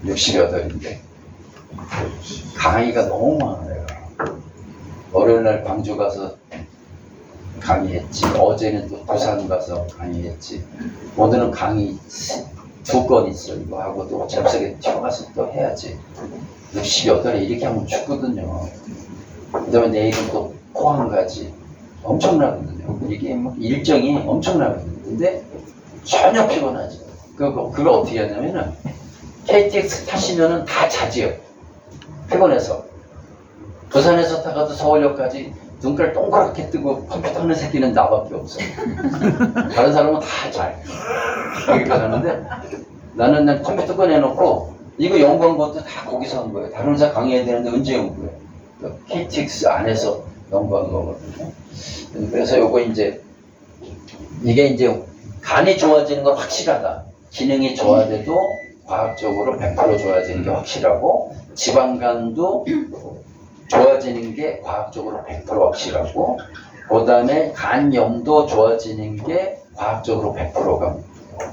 68인데. 강의가 너무 많아요. 월요일날 광주 가서 강의했지. 어제는 또 부산 가서 강의했지. 오늘은 강의 2건 있어. 이거 하고 또 잽싸게 튀어가서 또 해야지. 68에 이렇게 하면 죽거든요. 그 다음에 내일은 또 포항 가지. 엄청나거든요. 이게 막 일정이 엄청나거든요. 근데 전혀 피곤하지. 그거 어떻게 하냐면은 KTX 타시면은 다 자지요. 피곤해서. 부산에서 타가도 서울역까지 눈깔 동그랗게 뜨고 컴퓨터 하는 새끼는 나밖에 없어. 다른 사람은 다 잘. 그렇게 하는데 나는 난 컴퓨터 꺼내놓고 이거 연구한 것도 다 거기서 한 거예요. 다른 회사 강의해야 되는데 언제 연구해? KTX 안에서 연구한 거거든요. 그래서 요거 이제 이게 이제 간이 좋아지는 건 확실하다. 기능이 좋아져도 과학적으로 100% 좋아지는 게 확실하고 지방간도 좋아지는 게 과학적으로 100% 확실하고 그 다음에 간염도 좋아지는 게 과학적으로 100%가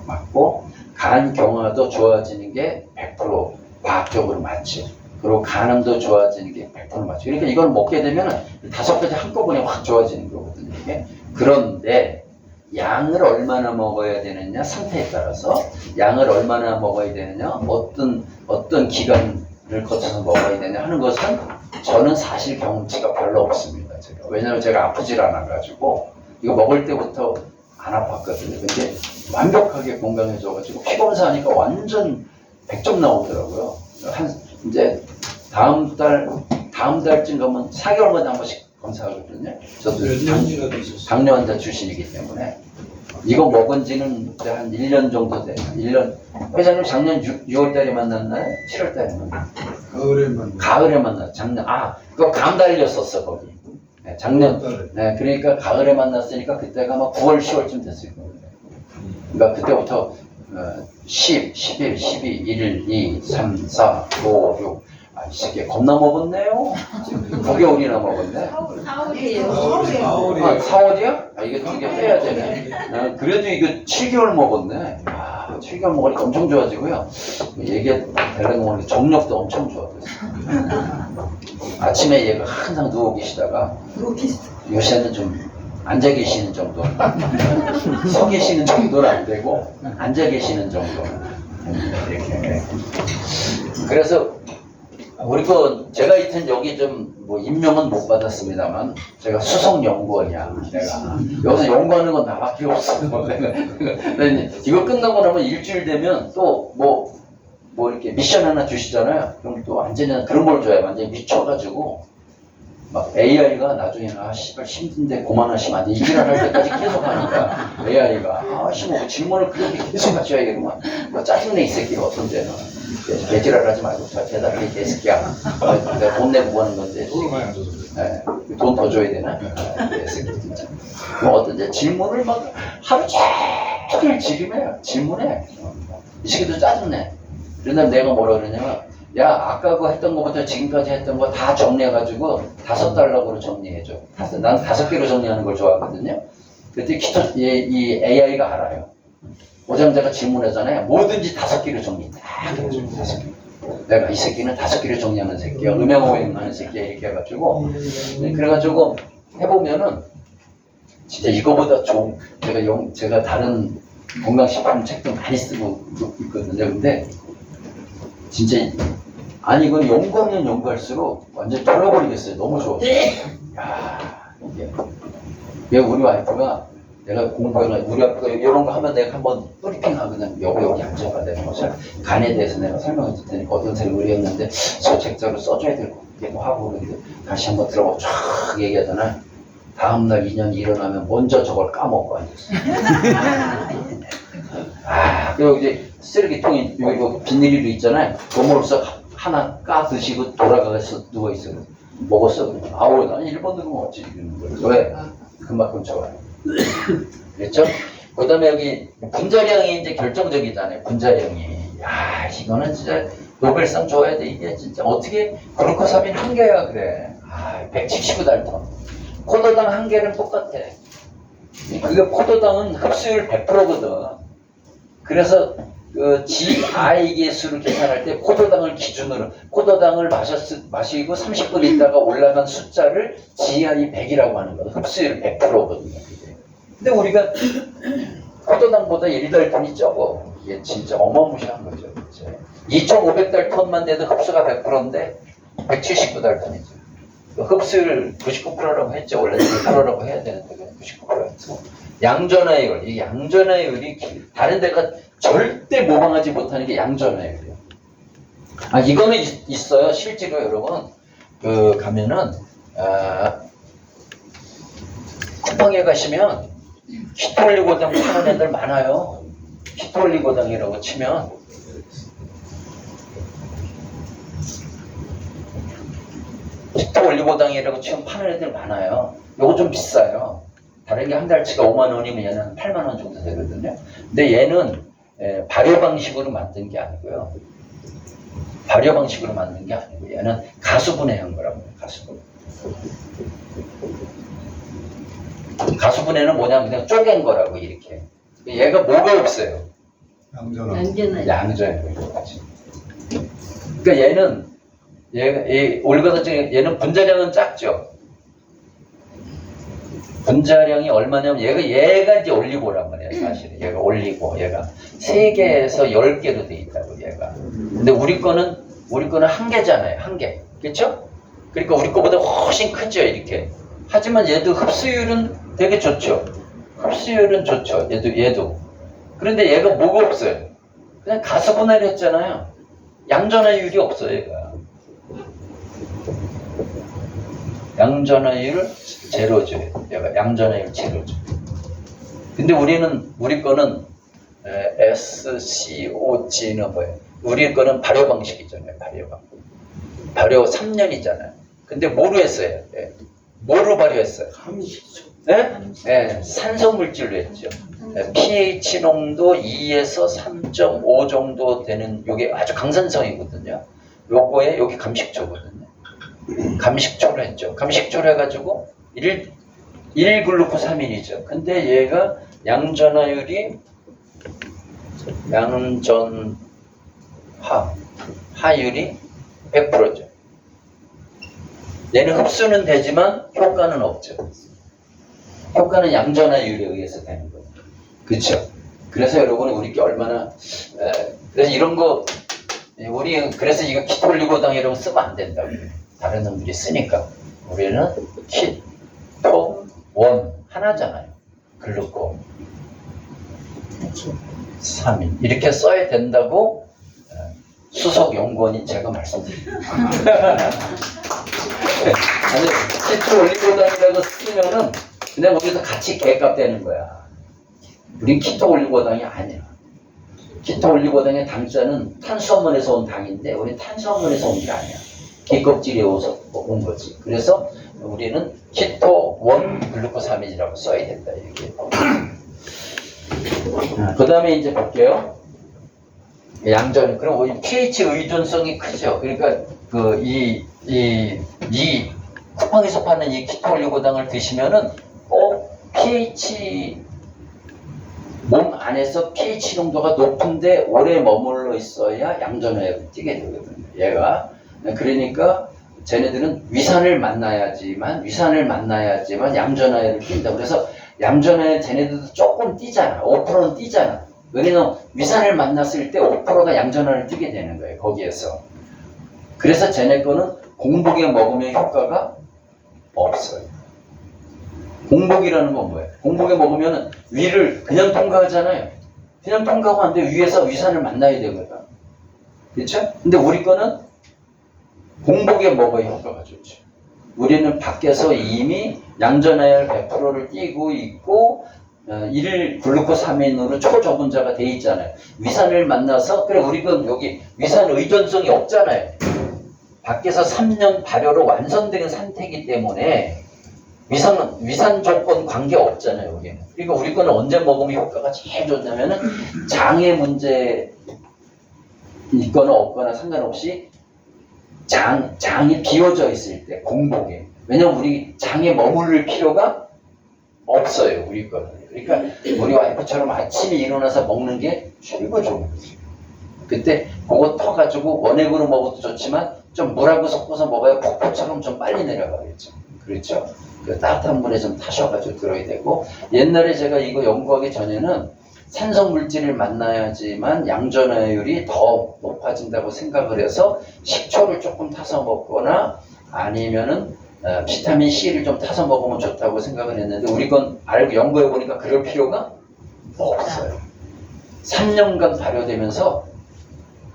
맞고 간경화도 좋아지는 게 100% 과학적으로 맞죠. 그리고 간암도 좋아지는 게 100% 맞죠. 그러니까 이걸 먹게 되면 5가지 한꺼번에 확 좋아지는 거거든요. 이게. 그런데 양을 얼마나 먹어야 되느냐 상태에 따라서 양을 얼마나 먹어야 되느냐 어떤 기간을 거쳐서 먹어야 되냐 하는 것은 저는 사실 경험치가 별로 없습니다. 왜냐하면 제가 아프질 않아가지고 이거 먹을 때부터 안 아팠거든요. 근데 완벽하게 건강해져가지고 피검사하니까 완전 100점 나오더라고요. 이제 다음 달쯤 가면 4개월마다 한 번씩 검사하거든요. 저도 당뇨 환자 출신이기 때문에 이거 먹은 지는 한 1년 정도 돼요. 1년. 회장님 작년 6월 달에 만났나요? 7월 달에 만났나요? 가을에 만났어요. 작년. 그거 감 달렸었어, 거기. 네, 작년. 네, 그러니까 가을에 만났으니까 그때가 아마 9월, 10월쯤 됐을 거예요. 그러니까 그때부터 10, 11, 12, 1, 2, 3, 4, 5, 6. 이 새끼 겁나 먹었네요. 9개월이나 먹었네. 4월이에요. 4월이야? 이게 2개 빼야 되네. 그래도 이거 7개월 먹었네. 7개월 먹으니까 엄청 좋아지고요. 얘기 달라고 먹으니까 정력도 엄청 좋아졌어요. 아침에 얘가 항상 누워 계시다가 요새는 좀 앉아 계시는 정도. 서 계시는 정도는 안 되고 앉아 계시는 정도. 이렇게. 그래서 우리 제가 하여튼 여기 좀 뭐 임명은 못 받았습니다만 제가 수석 연구원이야. 내가 여기서 연구하는 건 나밖에 없어. 이거 끝나고 나면 일주일 되면 또 뭐 이렇게 미션 하나 주시잖아요. 그럼 또 완전히 그런 걸 줘요. 완전히 미쳐가지고 막 AI가 나중에 씨발 힘든데 그만하시면 안 돼. 이 지랄 할 때까지 계속 하니까 AI가 뭐 질문을 그렇게 계속 하셔야겠구만. 뭐 짜증내 이 새끼가 어떤 데는 개지랄 하지 말고 잘 대답해 이 새끼야. 내가 돈 내고 하는 건데 돈 더 줘야 되나? 새끼 진짜. 뭐 어떤 데 질문을 막 하루 종일 지림해요. 질문해. 이 새끼도 짜증내. 그러다 내가 뭐라 그러냐면 야 아까 그 했던 거부터 지금까지 했던 거 다 정리해가지고 5달러로 정리해줘. 난 5개로 정리하는 걸 좋아하거든요. 그때 이 AI가 알아요. 오장자가 질문하잖아요. 뭐든지 5개로 정리 딱 해줘. 5개. 내가 이 새끼는 5개로 정리하는 새끼야. 음양오행하는 새끼야. 이렇게 해가지고 그래가지고 해보면은 진짜 이거보다 좋은 제가 다른 건강식품 책도 많이 쓰고 있거든요. 근데 진짜 아니 이건 연구하면 연구할수록 완전 털어버리겠어요. 너무 좋아. 야 이게 우리 와이프가 내가 공부해가 우리 와이프가 이런 거 하면 내가 한번 브리핑하거든. 여기 앉아봐. 내가 간에 대해서 내가 설명해 줄 테니까 어떤 생각을 했는데 소책자로 써줘야 될 거기도 하고 그런데 다시 한번 들어보고 쫙 얘기하잖아. 다음날 2년 일어나면 먼저 저걸 까먹고 앉았어. 그리고 이제 쓰레기통이 여기 비닐이도 있잖아요. 그물서 하나 까 드시고 돌아가서 누워 있어요. 먹었어. 아우 난 1번으로 먹었지 이러는 거예요. 왜? 그만큼 좋아요. 그렇죠? 그다음에 여기 분자량이 이제 결정적이잖아요. 분자량이. 야 이거는 진짜 노벨상 줘야 돼. 이게 진짜 어떻게 글루코사민 한 개야 그래. 179달톤. 포도당 한 개는 똑같아. 그게 포도당은 흡수율 100%거든. 그래서 그 GI 계수를 계산할 때 포도당을 기준으로 포도당을 마시고 30분 있다가 올라간 숫자를 GI 100이라고 하는 거예요. 흡수율 100%거든요. 근데 우리가 포도당보다 1달톤이 적어. 이게 진짜 어마무시한 거죠. 2,500달톤만 돼도 흡수가 100%인데 179달톤이죠. 흡수율 99%라고 했죠. 원래 100%라고 해야 되는데 99%였어. 양전화율, 이 양전화율이 다른 데가 절대 모방하지 못하는 게 양전화율이에요. 이거는 있어요. 실제로 여러분 가면은 쿠팡에 가시면 키토올리고당 파는 애들 많아요. 키토올리고당이라고 치면 키토올리고당이라고 치면 파는 애들 많아요. 요거 좀 비싸요. 다른 게 한 달치가 5만 원이면 얘는 한 8만 원 정도 되거든요. 근데 얘는 발효 방식으로 만든 게 아니고요. 발효 방식으로 만든 게 아니고 얘는 가수분해한 거라고 해요. 가수분. 가수분해는 뭐냐면 그냥 쪼갠 거라고 이렇게. 얘가 뭐가 없어요? 양전화율. 그러니까 얘는 분자량은 작죠. 분자량이 얼마냐면 얘가 이제 올리고란 말이에요. 사실은 얘가 올리고 얘가 3개에서 10개로 돼 있다고 얘가. 근데 우리 거는 한 개잖아요. 한 개. 그렇죠? 그러니까 우리 거보다 훨씬 크죠. 이렇게. 하지만 얘도 흡수율은 되게 좋죠. 흡수율은 좋죠. 얘도. 그런데 얘가 뭐가 없어요? 그냥 가수분해를 했잖아요. 양전화율이 없어요. 얘가. 양전화율 제로죠. 얘가 양전화율 제로죠. 근데 우리 거는 SCOG는 뭐예요? 우리 거는 발효 방식이잖아요. 발효 3년이잖아요. 근데 뭐로 했어요? 뭐로 발효했어요? 네? 산소 물질로 했죠. pH 농도 2에서 3.5 정도 되는 요게 아주 강산성이거든요. 요거에 여기 감식초거든요. 감식초로 했죠. 감식초로 해가지고 1글루코사민이죠. 근데 얘가 양전화율이 하율이 100%죠. 얘는 흡수는 되지만 효과는 없죠. 효과는 양전화율에 의해서 되는 거예요. 그렇죠? 그래서 여러분이 우리께 얼마나 그래서 이런 거 그래서 이거 키토올리고당 이런 거 쓰면 안 된다고 그래요. 다른 놈들이 쓰니까 우리는 키토원 하나잖아요. 글루코 사민 이렇게 써야 된다고 수석 연구원인 제가 말씀드립니다. 아니, 키토 올리고당이라고 쓰면은 그냥 우리도 같이 개값 되는 거야. 우린 키토 올리고당이 아니야. 키토 올리고당의 당자는 탄수화물에서 온 당인데 우린 탄수화물에서 온 게 아니야. 기껍질에 온 거지. 그래서 우리는 키토 원 글루코사민이라고 써야 된다. 이렇게. 그 다음에 이제 볼게요. 양전. 그럼 우리 pH 의존성이 크죠. 그러니까 이 쿠팡에서 파는 이 키토 올리고당을 드시면은 꼭 pH 몸 안에서 pH 농도가 높은데 오래 머물러 있어야 양전화율이 뛰게 되거든요. 얘가. 그러니까 쟤네들은 위산을 만나야지만 양전화율을 뛴다. 그래서 양전화율 쟤네들도 조금 뛰잖아. 5%는 뛰잖아. 왜냐면 위산을 만났을 때 5%가 양전화를 뛰게 되는 거예요. 거기에서. 그래서 쟤네 거는 공복에 먹으면 효과가 없어요. 공복이라는 건 뭐예요? 공복에 먹으면 위를 그냥 통과하잖아요. 그냥 통과하면 안 돼. 위에서 위산을 만나야 되거든. 그렇죠? 근데 우리 거는 공복에 먹어야 효과가 좋죠. 우리는 밖에서 이미 양전화율 100%를 띄고 있고 1 글루코사민으로 초저분자가 돼 있잖아요. 위산을 만나서 그래 우리는 여기 위산 의존성이 없잖아요. 밖에서 3년 발효로 완성된 상태이기 때문에 위산 조건 관계 없잖아요. 여기는. 그러니까 우리 거는 언제 먹으면 효과가 제일 좋냐면은 장의 문제 있거나 없거나 상관없이 장이 비워져 있을 때 공복에. 왜냐면 우리 장에 머무를 필요가 없어요. 우리 거는. 그러니까 우리 와이프처럼 아침에 일어나서 먹는 게 최고 좋은 거지. 그때 그거 터가지고 원액으로 먹어도 좋지만 좀 물하고 섞어서 먹어야 폭포처럼 좀 빨리 내려가겠죠. 그렇죠? 그 따뜻한 물에 좀 타셔가지고 들어야 되고 옛날에 제가 이거 연구하기 전에는 산성 물질을 만나야지만 양전화율이 더 높아진다고 생각을 해서 식초를 조금 타서 먹거나 아니면은 비타민 C를 좀 타서 먹으면 좋다고 생각을 했는데 우리 건 알고 연구해 보니까 그럴 필요가 없어요. 3년간 발효되면서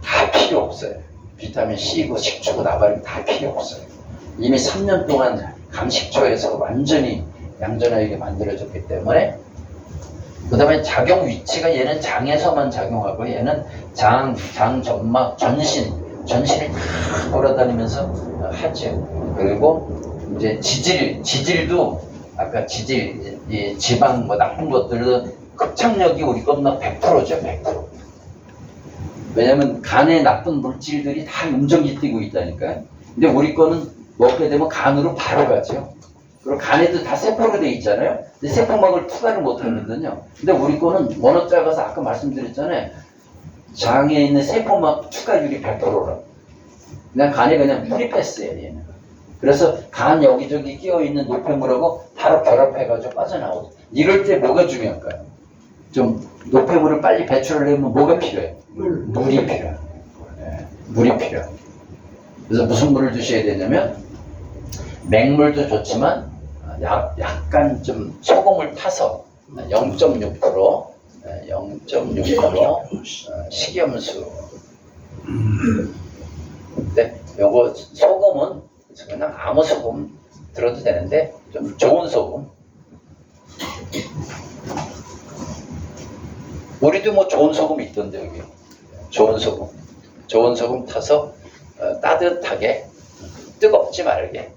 다 필요 없어요. 비타민 C고 식초고 나발이 다 필요 없어요. 이미 3년 동안 감식초에서 완전히 양전화율이 만들어졌기 때문에 그 다음에 작용 위치가 얘는 장에서만 작용하고 얘는 장, 점막, 전신을 다 돌아다니면서 하죠. 그리고 이제 지질도 아까 지질, 이 지방 뭐 나쁜 것들도 흡착력이 우리 것보다 100%죠, 100%. 왜냐면 간에 나쁜 물질들이 다 음정기 뛰고 있다니까요. 근데 우리 거는 먹게 되면 간으로 바로 가죠. 그리고 간에도 다 세포로 돼 있잖아요. 근데 세포막을 투과를 못 하거든요. 근데 우리 거는 워낙 작아서 아까 말씀드렸잖아요. 장에 있는 세포막 투과율이 100%라. 그냥 간에 그냥 프리패스예요, 얘는. 그래서 간 여기저기 끼어있는 노폐물하고 바로 결합해가지고 빠져나오죠. 이럴 때 뭐가 중요할까요? 좀 노폐물을 빨리 배출하려면 뭐가 필요해요? 물이 필요해요. 네, 물이 필요해요. 그래서 무슨 물을 드셔야 되냐면 맹물도 좋지만 약간 좀 소금을 타서 0.6% 식염수. 근데 요거 소금은 그냥 아무 소금 들어도 되는데 좀 좋은 소금. 우리도 뭐 좋은 소금 있던데 여기. 좋은 소금 타서 따뜻하게 뜨겁지 말게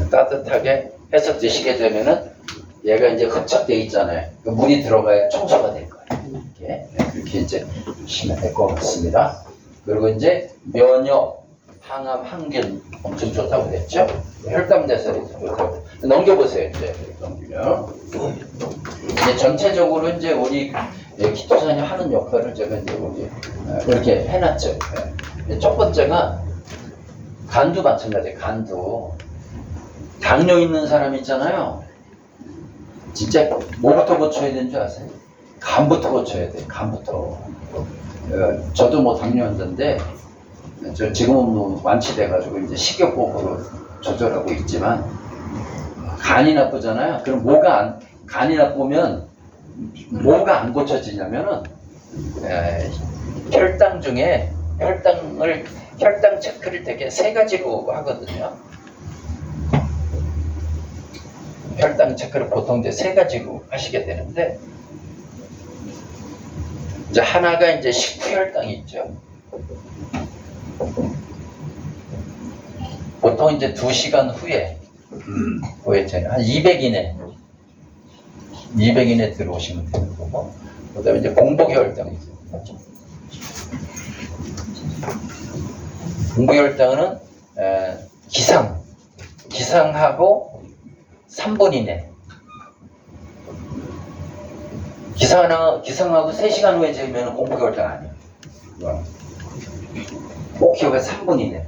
따뜻하게 해서 드시게 되면은 얘가 이제 흡착되어 있잖아요. 물이 들어가야 청소가 될 거예요. 이렇게 이제 보시면 될 것 같습니다. 그리고 이제 면역, 항암, 항균 엄청 좋다고 그랬죠? 혈당 대사도 좋다고. 넘겨보세요. 이제 넘기면 이제 전체적으로 이제 우리 키토산이 하는 역할을 제가 이제 여기 이렇게 해놨죠. 첫 번째가 간도 마찬가지예요. 간도 당뇨 있는 사람 있잖아요. 진짜 뭐부터 고쳐야 되는 줄 아세요? 간부터 고쳐야 돼요. 간부터. 저도 뭐 당뇨였는데 저 지금은 뭐 완치돼가지고 이제 식이요법으로 조절하고 있지만 간이 나쁘잖아요. 그럼 간이 나쁘면 뭐가 안 고쳐지냐면은 혈당 중에 혈당 체크를 되게 세 가지로 하거든요. 혈당 체크를 보통 이제 세 가지로 하시게 되는데, 이제 하나가 이제 식후 혈당이 있죠. 보통 이제 2시간 후에 한 200 이내 들어오시면 되는 거고, 그 다음에 이제 공복 혈당이 있죠. 공복 혈당은 기상하고 3분 이내. 기상하고 3시간 후에 재면 공복 혈당 아니에요. 꼭 기억해, 3분 이내.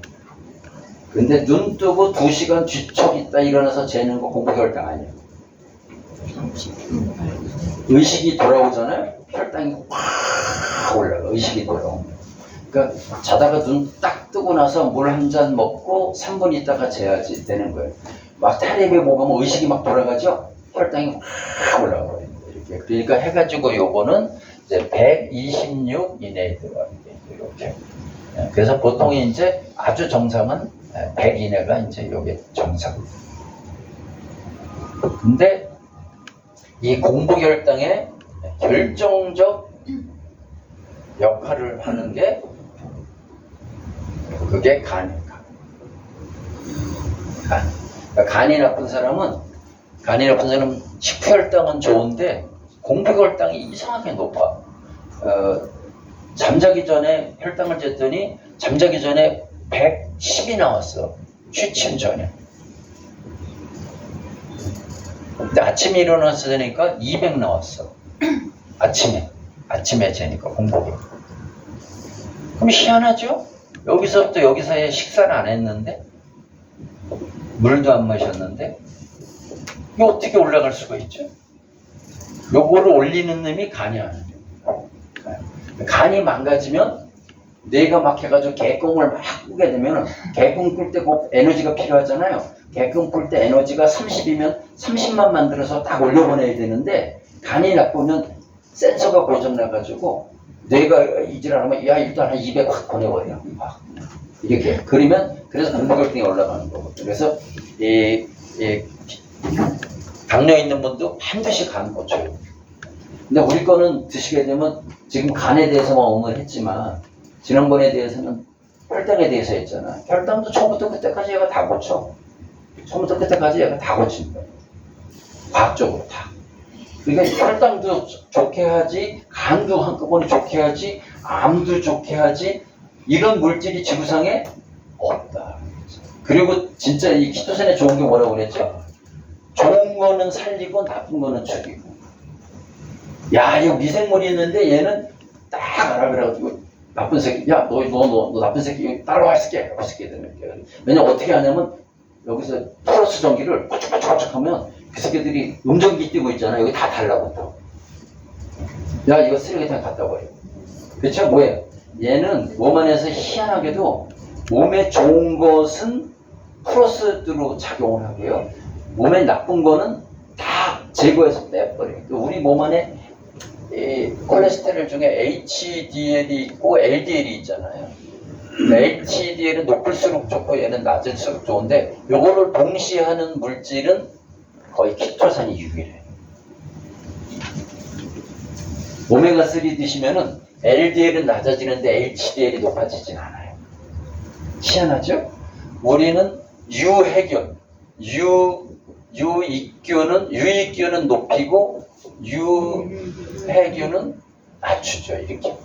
근데 눈 뜨고 2시간 뒤척 있다 일어나서 재는 거 공복 혈당 아니에요. 의식이 돌아오잖아요. 혈당이 확 올라가. 의식이 돌아오면. 그러니까 자다가 눈 딱 뜨고 나서 물 한 잔 먹고 3분 있다가 재야지 되는 거예요. 막 텔레비에 보면 의식이 막 돌아가죠. 혈당이 확 올라가거든요. 이렇게. 그러니까 해가지고 요거는 이제 126 이내에 들어가는 게 이렇게. 그래서 보통 이제 아주 정상은 100 이내가 이제 요게 정상. 근데 이 공복 혈당의 결정적 역할을 하는 게 그게 간이에요. 그러니까 간이 나쁜 사람은 식후 혈당은 좋은데 공복 혈당이 이상하게 높아. 잠자기 전에 혈당을 쟀더니 잠자기 전에 110이 나왔어. 취침 전에. 근데 아침에 일어나서 재니까 200 나왔어. 아침에 재니까 공복이. 그럼 희한하죠? 여기서부터 여기 사이에 식사를 안 했는데, 물도 안 마셨는데, 이게 어떻게 올라갈 수가 있죠? 요거를 올리는 놈이 간이 아니에요. 간이 망가지면 뇌가 막 해가지고 개꿈을 막 꾸게 되면, 개꿈 꿀 때 그 에너지가 필요하잖아요. 개꿈 꿀 때 에너지가 30이면 30만 만들어서 딱 올려보내야 되는데, 간이 나쁘면 센서가 고장나가지고 뇌가 이질하면 야 일단 한 200 확 보내버려. 이렇게. 그러면 그래서 공복혈당이 올라가는 거거든요. 그래서 당뇨 있는 분도 반드시 간 고쳐요. 근데 우리 거는 드시게 되면 지금 간에 대해서만 오늘 했지만 지난번에 대해서는 혈당에 대해서 했잖아. 혈당도 처음부터 끝까지 얘가 다 고쳐. 처음부터 끝까지 얘가 다 고친다. 과학적으로 다. 그러니까 혈당도 좋게 하지, 간도 한꺼번에 좋게 하지, 암도 좋게 하지, 이런 물질이 지구상에 없다. 그리고 진짜 이 키토산에 좋은 게 뭐라고 그랬죠? 좋은 거는 살리고 나쁜 거는 죽이고. 야, 이거 미생물이 있는데 얘는 딱 알아 그래가지고 나쁜 새끼, 야, 너 나쁜 새끼 따라와 있을게. 나쁜 새끼들. 왜냐면 어떻게 하냐면 여기서 플러스 전기를 꼬쭉꼬쭉 하면 그 새끼들이 음전기 띄고 있잖아. 여기 다 달라붙어. 야, 이거 쓰레기통에 갖다 버려. 그쵸? 뭐예요? 얘는 몸 안에서 희한하게도 몸에 좋은 것은 플러스로 작용을 하고요. 몸에 나쁜 거는 다 제거해서 빼버려요. 우리 몸 안에 이 콜레스테롤 중에 HDL이 있고 LDL이 있잖아요. HDL은 높을수록 좋고 얘는 낮을수록 좋은데 요거를 동시에 하는 물질은 거의 키토산이 유일해요. 오메가3 드시면은 LDL은 낮아지는데 HDL이 높아지진 않아요. 희한하죠? 우리는 유해균, 유익균은 높이고 유해균은 낮추죠. 이렇게.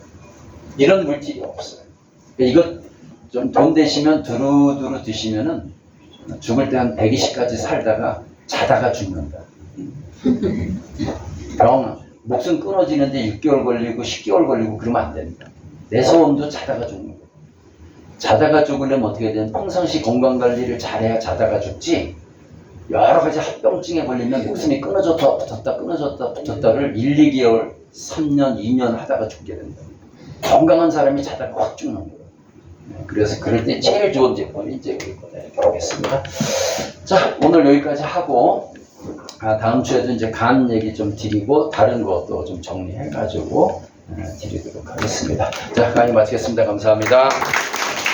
이런 물질이 없어요. 이거 좀 돈 되시면 두루두루 드시면은 죽을 때 한 120까지 살다가 자다가 죽는다. 병, 목숨 끊어지는데 6개월 걸리고 10개월 걸리고 그러면 안 된다. 내 소원도 자다가 죽는 거야. 자다가 죽으려면 어떻게 해야 되냐? 평상시 건강관리를 잘해야 자다가 죽지. 여러 가지 합병증에 걸리면 목숨이 끊어졌다 붙었다를 1, 2개월, 3년, 2년 하다가 죽게 된다. 건강한 사람이 자다가 확 죽는 거예요. 그래서 그럴 때 제일 좋은 제품이 이제 이렇게 보겠습니다. 자, 오늘 여기까지 하고 다음 주에도 이제 간 얘기 좀 드리고 다른 것도 좀 정리해가지고 드리도록 하겠습니다. 자, 강의 마치겠습니다. 감사합니다.